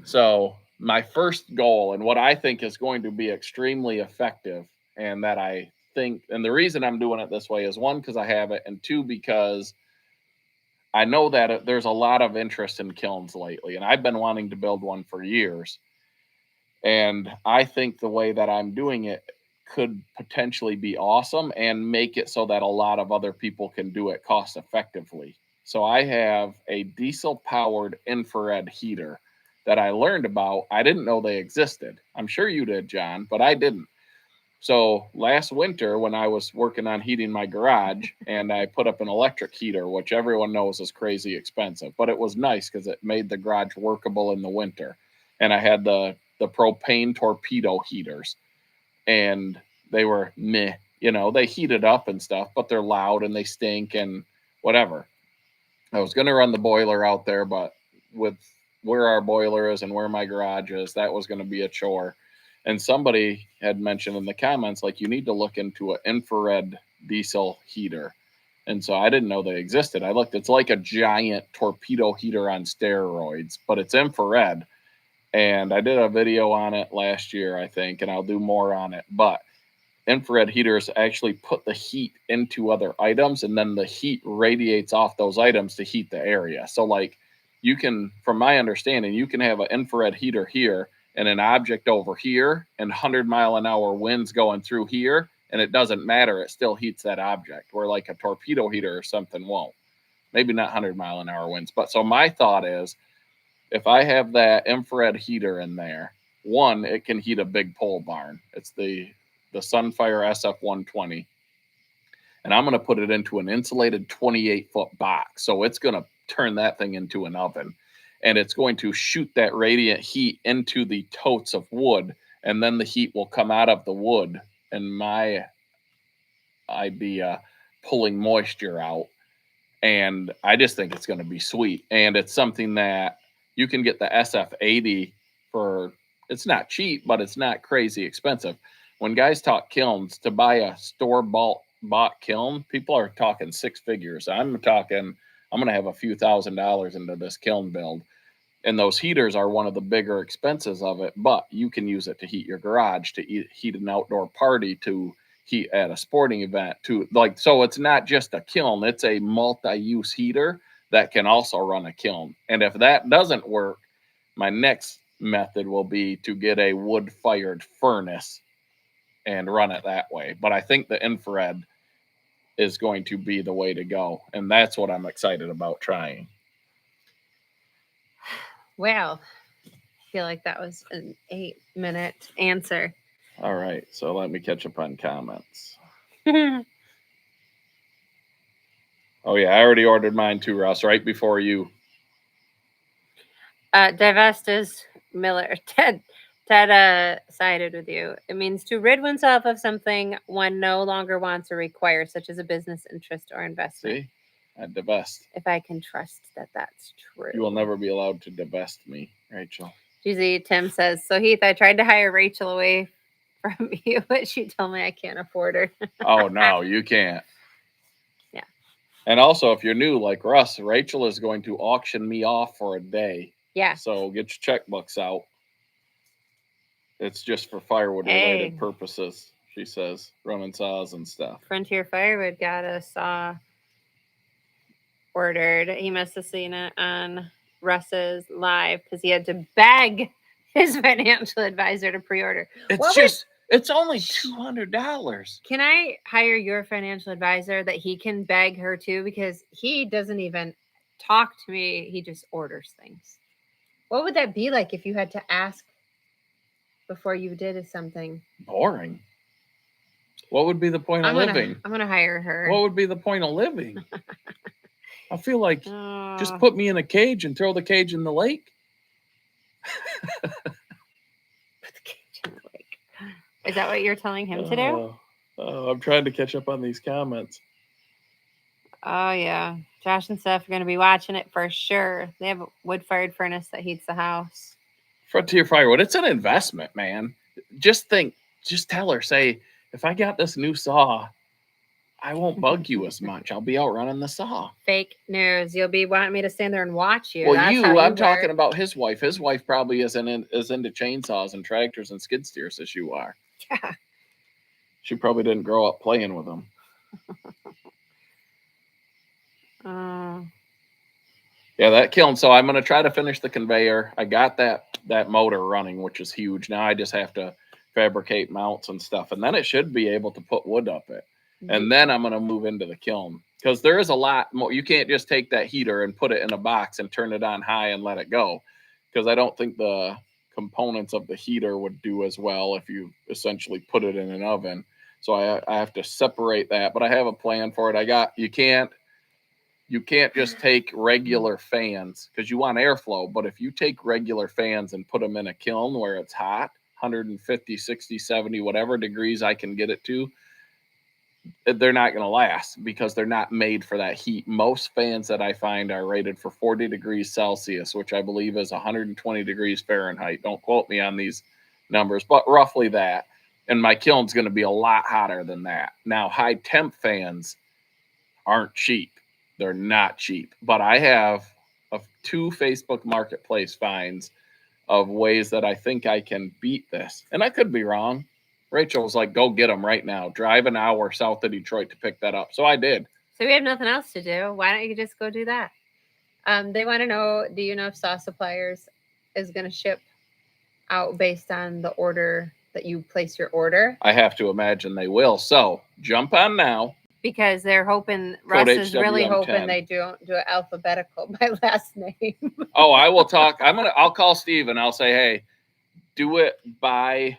So, my first goal, and what I think is going to be extremely effective, and that I think, and the reason I'm doing it this way is, one, because I have it, and two, because I know that there's a lot of interest in kilns lately, and I've been wanting to build one for years. And I think the way that I'm doing it could potentially be awesome and make it so that a lot of other people can do it cost effectively. So I have a diesel powered infrared heater that I learned about. I didn't know they existed. I'm sure you did, John, but I didn't. So last winter, when I was working on heating my garage, and I put up an electric heater, which everyone knows is crazy expensive, but it was nice because it made the garage workable in the winter. And I had the propane torpedo heaters, and they were meh. You know, they heated up and stuff, but they're loud and they stink and whatever. I was going to run the boiler out there, but with where our boiler is and where my garage is, that was going to be a chore. And somebody had mentioned in the comments, like, you need to look into an infrared diesel heater. And so I didn't know they existed. I looked, it's like a giant torpedo heater on steroids, but it's infrared. And I did a video on it last year, I think, and I'll do more on it. But infrared heaters actually put the heat into other items, and then the heat radiates off those items to heat the area. So, like, you can, from my understanding, you can have an infrared heater here and an object over here and 100-mile-an-hour winds going through here, and it doesn't matter. It still heats that object, where like a torpedo heater or something won't. Maybe not 100-mile-an-hour winds. But so my thought is, if I have that infrared heater in there, one, it can heat a big pole barn. It's the Sunfire SF120. And I'm going to put it into an insulated 28-foot box. So it's going to turn that thing into an oven. And it's going to shoot that radiant heat into the totes of wood. And then the heat will come out of the wood. And I'd be pulling moisture out. And I just think it's going to be sweet. And it's something that you can get the SF80 for, it's not cheap, but it's not crazy expensive. When guys talk kilns, to buy a store-bought kiln, people are talking six figures. I'm going to have a few $1,000s into this kiln build. And those heaters are one of the bigger expenses of it, but you can use it to heat your garage, to heat an outdoor party, to heat at a sporting event, to like, so it's not just a kiln, it's a multi-use heater that can also run a kiln. And if that doesn't work, my next method will be to get a wood-fired furnace and run it that way. But I think the infrared is going to be the way to go. And that's what I'm excited about trying. Wow. I feel like that was an 8-minute answer. All right. So let me catch up on comments. Oh, yeah. I already ordered mine too, Ross, right before you. Divest is Miller. Ted sided with you. It means to rid oneself of something one no longer wants or requires, such as a business interest or investment. See? I divest. If I can trust that that's true. You will never be allowed to divest me, Rachel. GZ Tim says, so Heath, I tried to hire Rachel away from you, but she told me I can't afford her. Oh, no, you can't. Yeah. And also, if you're new like Russ, Rachel is going to auction me off for a day. Yeah. So get your checkbooks out. It's just for firewood related purposes, she says, running saws and stuff. Frontier Firewood got a saw ordered. He must have seen it on Russ's live because he had to beg his financial advisor to pre-order. It's only $200. Can I hire your financial advisor that he can beg her to? Because he doesn't even talk to me. He just orders things. What would that be like if you had to ask before you did something? Boring. What would be the point of living? I'm going to hire her. What would be the point of living? I feel like just put me in a cage and throw the cage in the lake. Put the cage in the lake. Is that what you're telling him to do? I'm trying to catch up on these comments. Oh, yeah. Josh and Steph are going to be watching it for sure. They have a wood-fired furnace that heats the house. Frontier Firewood. It's an investment, man. Just tell her, say, if I got this new saw, I won't bug you as much. I'll be out running the saw. Fake news. You'll be wanting me to stand there and watch you. Well, I'm talking about his wife. His wife probably is into chainsaws and tractors and skid steers as you are. Yeah. She probably didn't grow up playing with them. Yeah, that kiln. So I'm going to try to finish the conveyor. I got that motor running, which is huge. Now I just have to fabricate mounts and stuff. And then it should be able to put wood up it. And then I'm going to move into the kiln because there is a lot more. You can't just take that heater and put it in a box and turn it on high and let it go, because I don't think the components of the heater would do as well if you essentially put it in an oven. So I have to separate that, but I have a plan for it. You can't just take regular fans because you want airflow. But if you take regular fans and put them in a kiln where it's hot, 150, 60, 70, whatever degrees I can get it to, they're not going to last because they're not made for that heat. Most fans that I find are rated for 40 degrees Celsius, which I believe is 120 degrees Fahrenheit. Don't quote me on these numbers, but roughly that. And my kiln's going to be a lot hotter than that. Now, high temp fans aren't cheap. They're not cheap. But I have 2 Facebook Marketplace finds of ways that I think I can beat this. And I could be wrong. Rachel was like, go get them right now. Drive an hour south of Detroit to pick that up. So I did. So we have nothing else to do. Why don't you just go do that? They want to know, do you know if Saw Suppliers is going to ship out based on the order that you place your order? I have to imagine they will. So jump on now. Because they're hoping, Russ is really hoping they don't do it alphabetical by last name. Oh, I will talk. I'll call Steve and I'll say, hey, do it by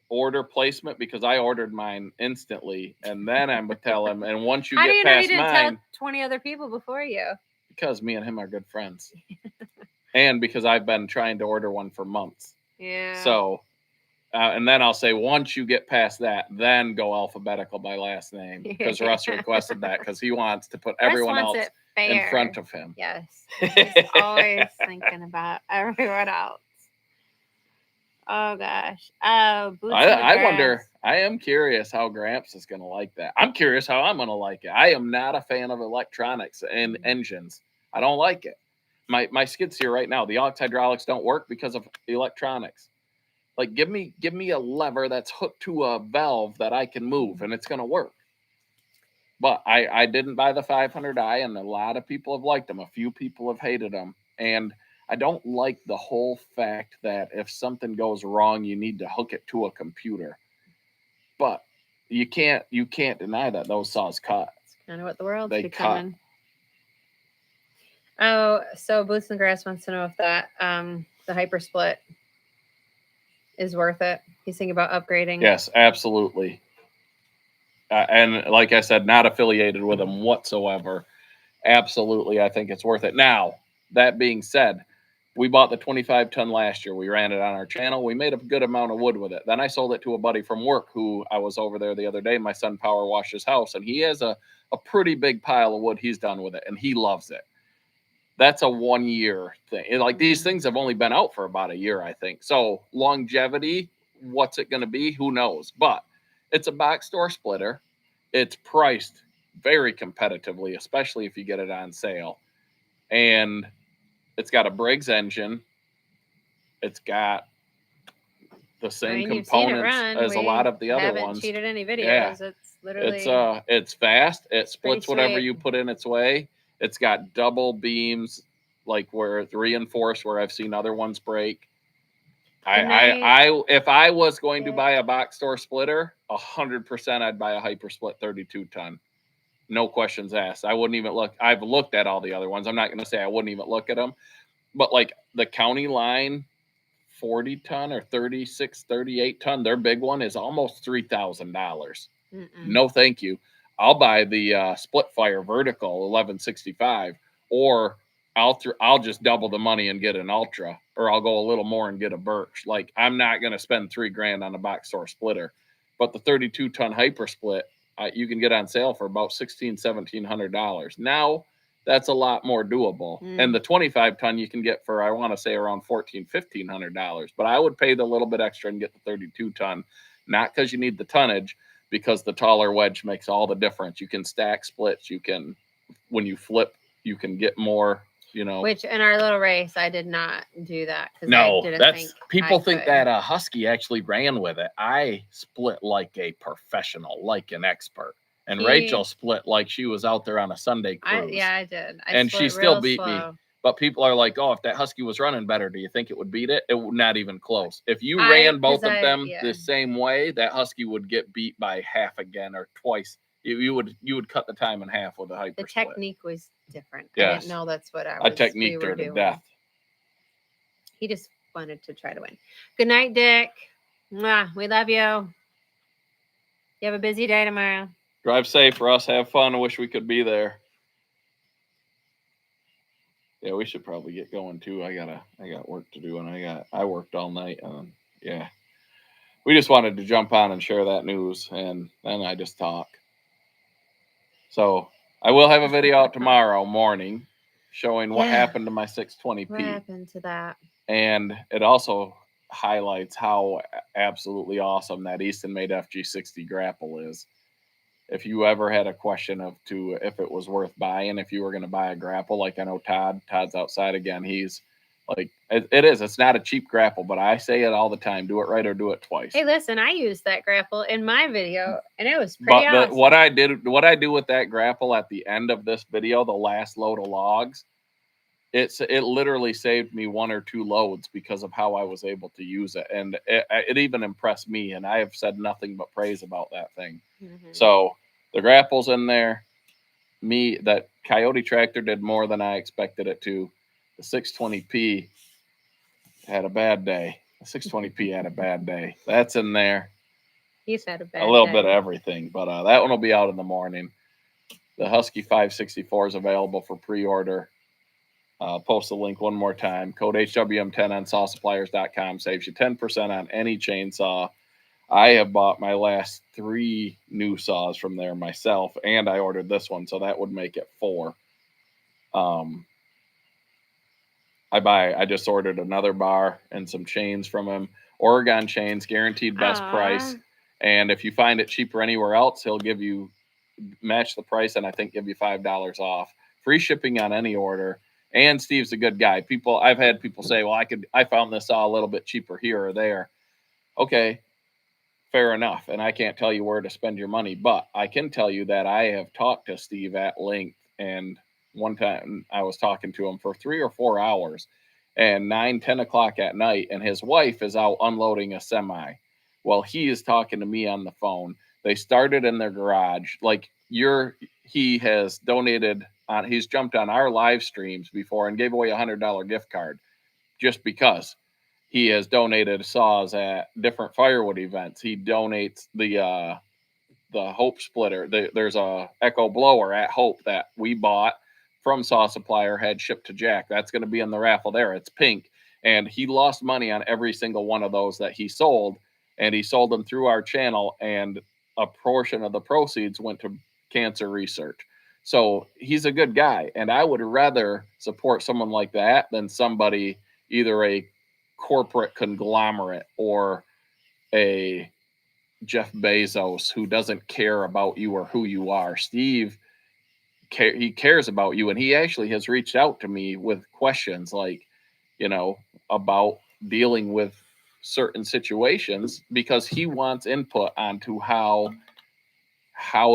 order placement, because I ordered mine instantly, and then I'm gonna tell him. And once you get past you didn't mine, tell 20 other people before you? Because me and him are good friends, and because I've been trying to order one for months. Yeah. So, and then I'll say, once you get past that, then go alphabetical by last name, because Russ requested that because he wants to put everyone else in front of him. Yes, he's always thinking about everyone else. Oh gosh. I wonder. I am curious how Gramps is going to like that. I'm curious how I'm going to like it. I am not a fan of electronics and engines. I don't like it. My skid steer right now, the aux hydraulics don't work because of electronics. Like, give me a lever that's hooked to a valve that I can move, and it's going to work. But I didn't buy the 500i, and a lot of people have liked them. A few people have hated them, and I don't like the whole fact that if something goes wrong, you need to hook it to a computer. But you can't deny that those saws cut. It's kind of what the world's becoming. Oh, so Boots and Grass wants to know if that the Hypersplit is worth it. He's thinking about upgrading. Yes, absolutely. And like I said, not affiliated with them whatsoever. Absolutely, I think it's worth it. Now, that being said, we bought the 25-ton last year. We ran it on our channel. We made a good amount of wood with it. Then I sold it to a buddy from work who I was over there the other day. My son power washed his house, and he has a pretty big pile of wood he's done with it, and he loves it. that's a 1 year thing. Like these Mhm. things have only been out for about a year, I think. So longevity, what's it going to be? Who knows? But it's a box store splitter. It's priced very competitively, especially if you get it on sale. And it's got a Briggs engine. It's got the I same mean, you've seen it components run. as a lot We of the other haven't ones. cheated any Yeah. videos. It's literally It's fast. It splits pretty whatever sweet. you put in its way. It's got double beams, like where it's reinforced, where I've seen other ones break. If I was going to buy a box store splitter, 100% I'd buy a Hypersplit 32 ton. No questions asked. I wouldn't even look. I've looked at all the other ones. I'm not going to say I wouldn't even look at them, but like the county line 40 ton or 36, 38 ton, their big one is almost $3,000. No, thank you. I'll buy the split fire vertical 1165, or I'll just double the money and get an Ultra, or I'll go a little more and get a Birch. Like I'm not going to spend $3,000 on a box store splitter, but the 32 ton hyper split you can get on sale for about $1,700. Now that's a lot more doable. And the 25 ton you can get for I want to say around $1,500. But I would pay the little bit extra and get the 32 ton, not because you need the tonnage, because the taller wedge makes all the difference. You can stack splits. You can, when you flip, you can get more. You know, which in our little race, I did not do that because no, I didn't that's think people I think could. that Husky actually ran with it. I split like a professional, like an expert. And Rachel split like she was out there on a Sunday cruise. I did. And she still beat me. But people are like, oh, if that Husky was running better, do you think it would beat it? It would not even close. If you ran both of them the same way, that Husky would get beat by half again or twice. You would cut the time in half with a Hypersplit. The technique was different. Yes. I didn't know that's what I techniqued her to death. He just wanted to try to win. Good night, Dick. Mwah, we love you. You have a busy day tomorrow. Drive safe for us. Have fun. I wish we could be there. Yeah, we should probably get going too. I got work to do, and I worked all night. Yeah, we just wanted to jump on and share that news, and then I just talk. So I will have a video out tomorrow morning showing what happened to my 620p. What happened to that? And it also highlights how absolutely awesome that Easton made FG60 grapple is. If you ever had a question if it was worth buying, if you were going to buy a grapple, like I know Todd's outside again. He's like, it is. It's not a cheap grapple, but I say it all the time: do it right or do it twice. Hey, listen, I used that grapple in my video, and it was pretty awesome. What I do with that grapple at the end of this video, the last load of logs, it literally saved me 1 or 2 loads because of how I was able to use it, and it even impressed me. And I have said nothing but praise about that thing. So the grapple's in there. That Coyote tractor did more than I expected it to. The 620p had a bad day. The 620p had a bad day. That's in there. He's had a little bit of everything, but that one will be out in the morning. The Husky 564 is available for pre-order. Post the link one more time. Code HWM10 on sawsuppliers.com saves you 10% on any chainsaw. I have bought my last 3 new saws from there myself, and I ordered this one, so that would make it 4. I just ordered another bar and some chains from him. Oregon chains, guaranteed best price. And if you find it cheaper anywhere else, he'll give you match the price, and I think give you $5 off. Free shipping on any order. And Steve's a good guy. I've had people say, well, I found this saw a little bit cheaper here or there. Okay, fair enough. And I can't tell you where to spend your money, but I can tell you that I have talked to Steve at length. And one time I was talking to him for 3 or 4 hours, and 9-10 o'clock at night, and his wife is out unloading a semi. Well, he is talking to me on the phone. They started in their garage. He has donated he's jumped on our live streams before and gave away a $100 gift card just because he has donated saws at different Firewood events. He donates the Hope splitter. There's a Echo blower at Hope that we bought from Saw Supplier, had shipped to Jack. That's going to be in the raffle there. It's pink. And he lost money on every single one of those that he sold. And he sold them through our channel. And a portion of the proceeds went to cancer research. So he's a good guy, and I would rather support someone like that than somebody, either a corporate conglomerate or a Jeff Bezos who doesn't care about you or who you are. Steve, he cares about you, and he actually has reached out to me with questions like, about dealing with certain situations, because he wants input onto how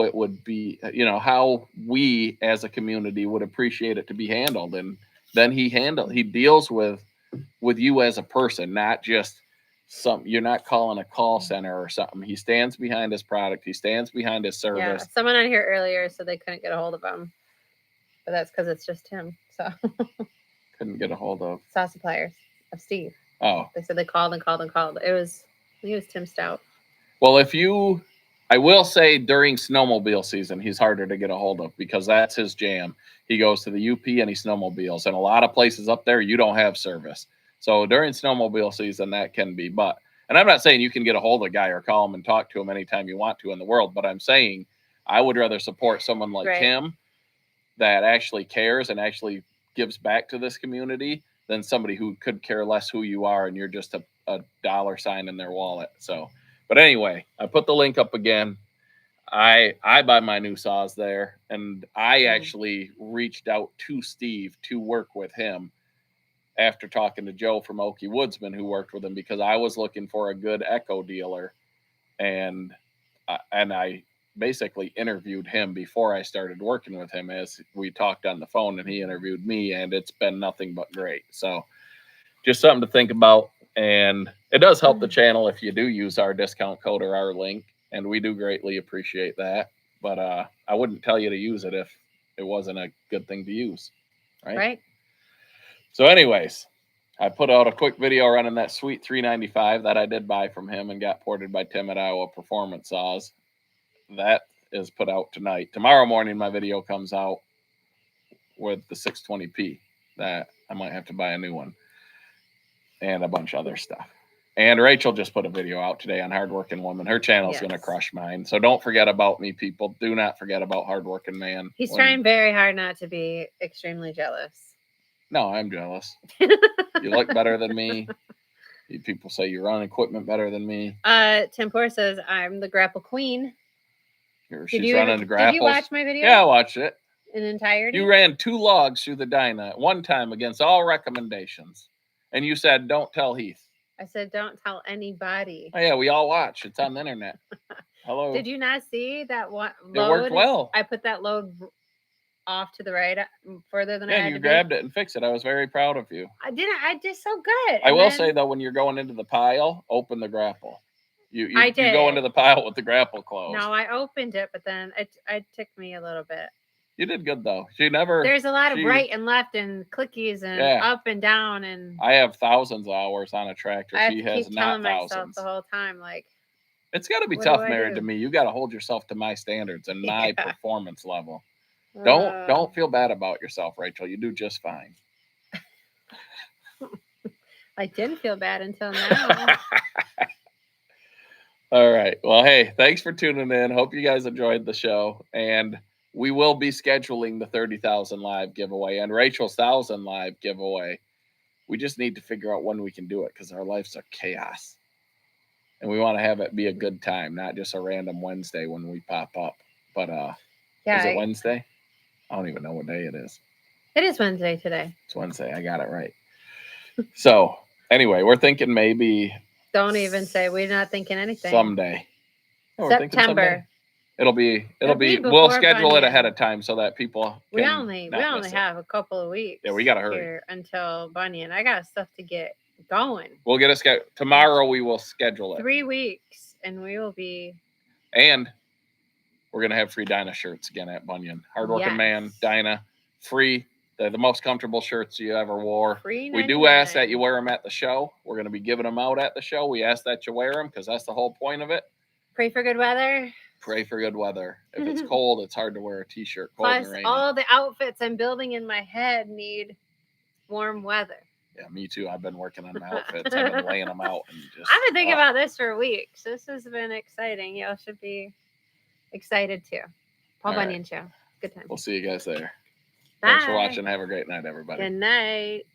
it would be, how we as a community would appreciate it to be handled. And then he deals with you as a person, not just you're not calling a call center or something. He stands behind his product. He stands behind his service. Yeah, someone on here earlier said they couldn't get a hold of him, but that's because it's just him. So couldn't get a hold of saw suppliers of Steve. Oh, they said they called and called and called. I think it was Tim Stout. Well, I will say during snowmobile season, he's harder to get a hold of because that's his jam. He goes to the UP and he snowmobiles, and a lot of places up there you don't have service. So during snowmobile season, that can be. And I'm not saying you can get a hold of a guy or call him and talk to him anytime you want to in the world, but I'm saying I would rather support someone like him that actually cares and actually gives back to this community than somebody who could care less who you are and you're just a dollar sign in their wallet. So, but anyway, I put the link up again. I buy my new saws there, and I actually reached out to Steve to work with him after talking to Joe from Okie Woodsman, who worked with him, because I was looking for a good Echo dealer, and I basically interviewed him before I started working with him, as we talked on the phone, and he interviewed me, and it's been nothing but great. So just something to think about. And it does help the channel if you do use our discount code or our link, and we do greatly appreciate that. But I wouldn't tell you to use it if it wasn't a good thing to use. Right. So anyways, I put out a quick video running that sweet 395 that I did buy from him and got ported by Tim at Iowa Performance Saws. That is put out tonight. Tomorrow morning, my video comes out with the 620p that I might have to buy a new one and a bunch of other stuff. And Rachel just put a video out today on Hardworking Woman. Her channel's going to crush mine. So don't forget about me, people. Do not forget about Hardworking Man. He's trying very hard not to be extremely jealous. No, I'm jealous. You look better than me. People say you run equipment better than me. Tim Poor says I'm the Grapple Queen. She's running the Grapples. Did you watch my video? Yeah, I watched it. In entirety? You ran 2 logs through the dyna at one time against all recommendations. And you said, don't tell Heath. I said, don't tell anybody. Oh, yeah, we all watch. It's on the internet. Hello. Did you not see that load? It worked well. I put that load off to the right further than I had to. And you grabbed it and fixed it. I was very proud of you. I didn't. I did so good. I will say, though, when you're going into the pile, open the grapple. You did. You go into the pile with the grapple closed. No, I opened it, but then it took me a little bit. You did good, though. There's a lot of right and left and clickies and up and down. And I have thousands of hours on a tractor. I She has not thousands. Myself the whole time, like, it's got to be tough married to me. You got to hold yourself to my standards and my performance level. Don't feel bad about yourself, Rachel. You do just fine. I didn't feel bad until now. All right. Well, hey, thanks for tuning in. Hope you guys enjoyed the show. And we will be scheduling the 30,000 live giveaway and Rachel's 1,000 live giveaway. We just need to figure out when we can do it because our lives are chaos. And we want to have it be a good time, not just a random Wednesday when we pop up. But is it Wednesday? I don't even know what day it is. It is Wednesday today. It's Wednesday. I got it right. So anyway, we're thinking maybe. Don't even say we're not thinking anything. Someday. No, September. It'll be. We'll schedule it ahead of time so that people. We only have a couple of weeks. Yeah, we gotta hurry until Bunyan. I got stuff to get going. We'll get a schedule tomorrow. We will schedule it. 3 weeks, and we will be. And we're gonna have free Dyna shirts again at Bunyan. Hardworking Man Dyna, free. They're the most comfortable shirts you ever wore. Free. We do ask that you wear them at the show. We're gonna be giving them out at the show. We ask that you wear them because that's the whole point of it. Pray for good weather. Pray for good weather. If it's cold, it's hard to wear a t-shirt. Plus, all the outfits I'm building in my head need warm weather. Yeah, me too. I've been working on my outfits. I've been laying them out. And I've been thinking about this for weeks. This has been exciting. Y'all should be excited too. Paul Bunyan Show. Good time. We'll see you guys there. Bye. Thanks for watching. Have a great night, everybody. Good night.